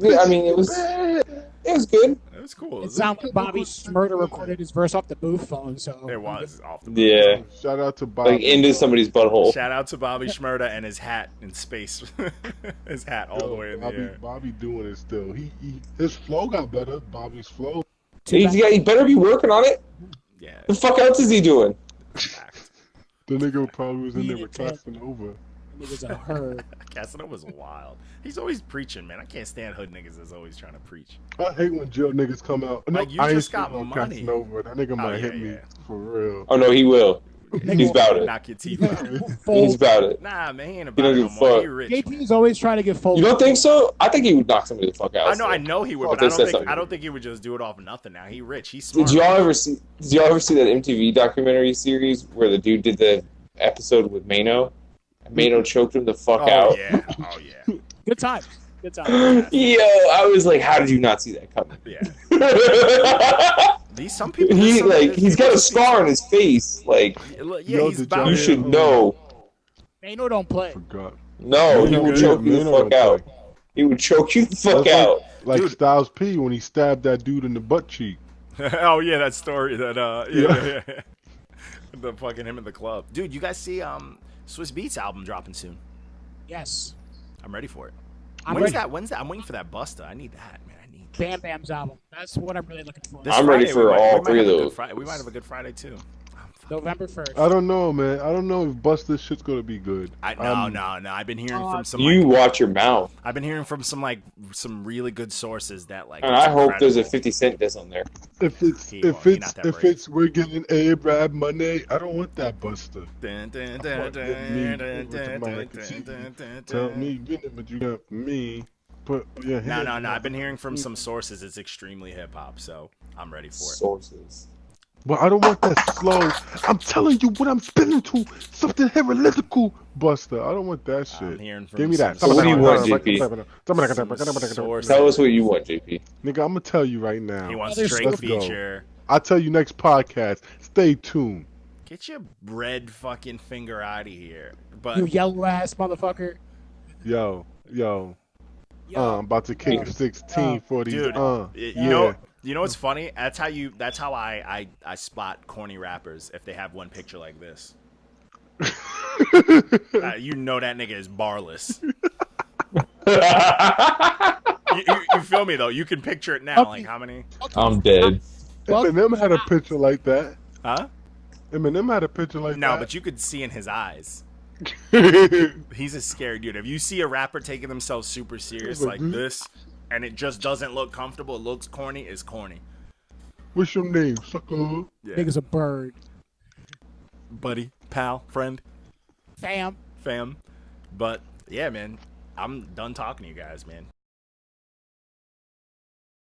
Yeah, I mean, it was good. It was cool. It sounded like Bobby Shmurda recorded his verse off the booth phone, so It was off the Yeah, Shout out to Bob. like into somebody's butthole. Shout out to Bobby Shmurda and his hat in space. His hat all the way in the air. Bobby doing it still. His flow got better. Bobby's flow. He better be working on it. Yeah. The fuck else is he doing? Fact. The nigga probably was in there with He did, Casanova. it was a herd. Casanova's wild. He's always preaching, man. I can't stand hood niggas that's always trying to preach. I hate when jail niggas come out. No, Like, you I ain't just got seen no money. Casanova. That nigga might hit yeah, me yeah. for real. Oh no, he will. He's about it. Knock your teeth out. He's about it. Nah, man, he ain't He about don't it give no a more. fuck. He rich. JP's always trying to get full. You don't think so? I think he would knock somebody the fuck out. I know he would, Oh, but I they said don't something. think he would just do it off nothing now. He rich. He's smart. Did y'all ever see that MTV documentary series where the dude did the episode with Mano? And Mano choked him the fuck Oh out. yeah. Oh yeah. Good times. Good times. Yo, I was like, how did you not see that coming? Yeah. These some people. He's got a scar on his face. Like, Yeah, Yo, he's did about you y'all- it. should know. Mano don't play. Forgot. No, he Mano would good. choke you the Mano fuck don't out. play. He would choke you the fuck That's out. Like Dude. Styles P when he stabbed that dude in the butt cheek. Oh yeah, that story. That yeah. The fucking him in the club, dude. You guys see Swiss Beats album dropping soon? Yes. I'm ready for it. I'm When's ready. that? When's that? I'm waiting for that Busta. I need that, man. I need that. Bam Bam's album. That's what I'm really looking for. This I'm ready Friday, for we might- all we might three of have a good those. Friday. We might have a good Friday too. November 1st. I don't know, man. I don't know if Busta's shit's gonna be good. No. I've been hearing from some. You Like, watch your mouth. I've been hearing from some really good sources that like. And it's I hope there's a incredible. 50 Cent diss on there. If it's He if won't. He it's not that if brave. it's we're getting Arab money, I don't want that Busta. Dun, dun, I dun, want dun, me dun, over dun, to dun, my dun, casino. dun, dun, Tell dun. me, get it, but you got me. Put your hand. No. I've been hearing from some sources it's extremely hip hop, so I'm ready for it. Sources. But I don't want that slow. I'm telling you what I'm spinning to. Something heretical, Busta. I don't want that shit. I'm hearing from Give me that. some What do you want, sources. Tell us what you want, JP. Nigga, I'm gonna tell you right now. He wants Let's Drake go. feature. I'll tell you next podcast. Stay tuned. Get your red fucking finger out of here. But You yellow ass motherfucker. Yo. Yo. I'm about to kick 16 for these. dude, you yeah. know what's funny? That's how I spot corny rappers if they have one picture like this. You know that nigga is barless. You feel me though? You can picture it now. Like how many? I'm dead. Eminem had a picture like that. Huh? Eminem had a picture like that. No, but you could see in his eyes. He's a scary dude. If you see a rapper taking themselves super serious like this, and it just doesn't look comfortable, it looks corny, it's corny. What's your name, sucker? Yeah. Nigga's a bird. Buddy, pal, friend, Fam. fam. But yeah, man, I'm done talking to you guys, man.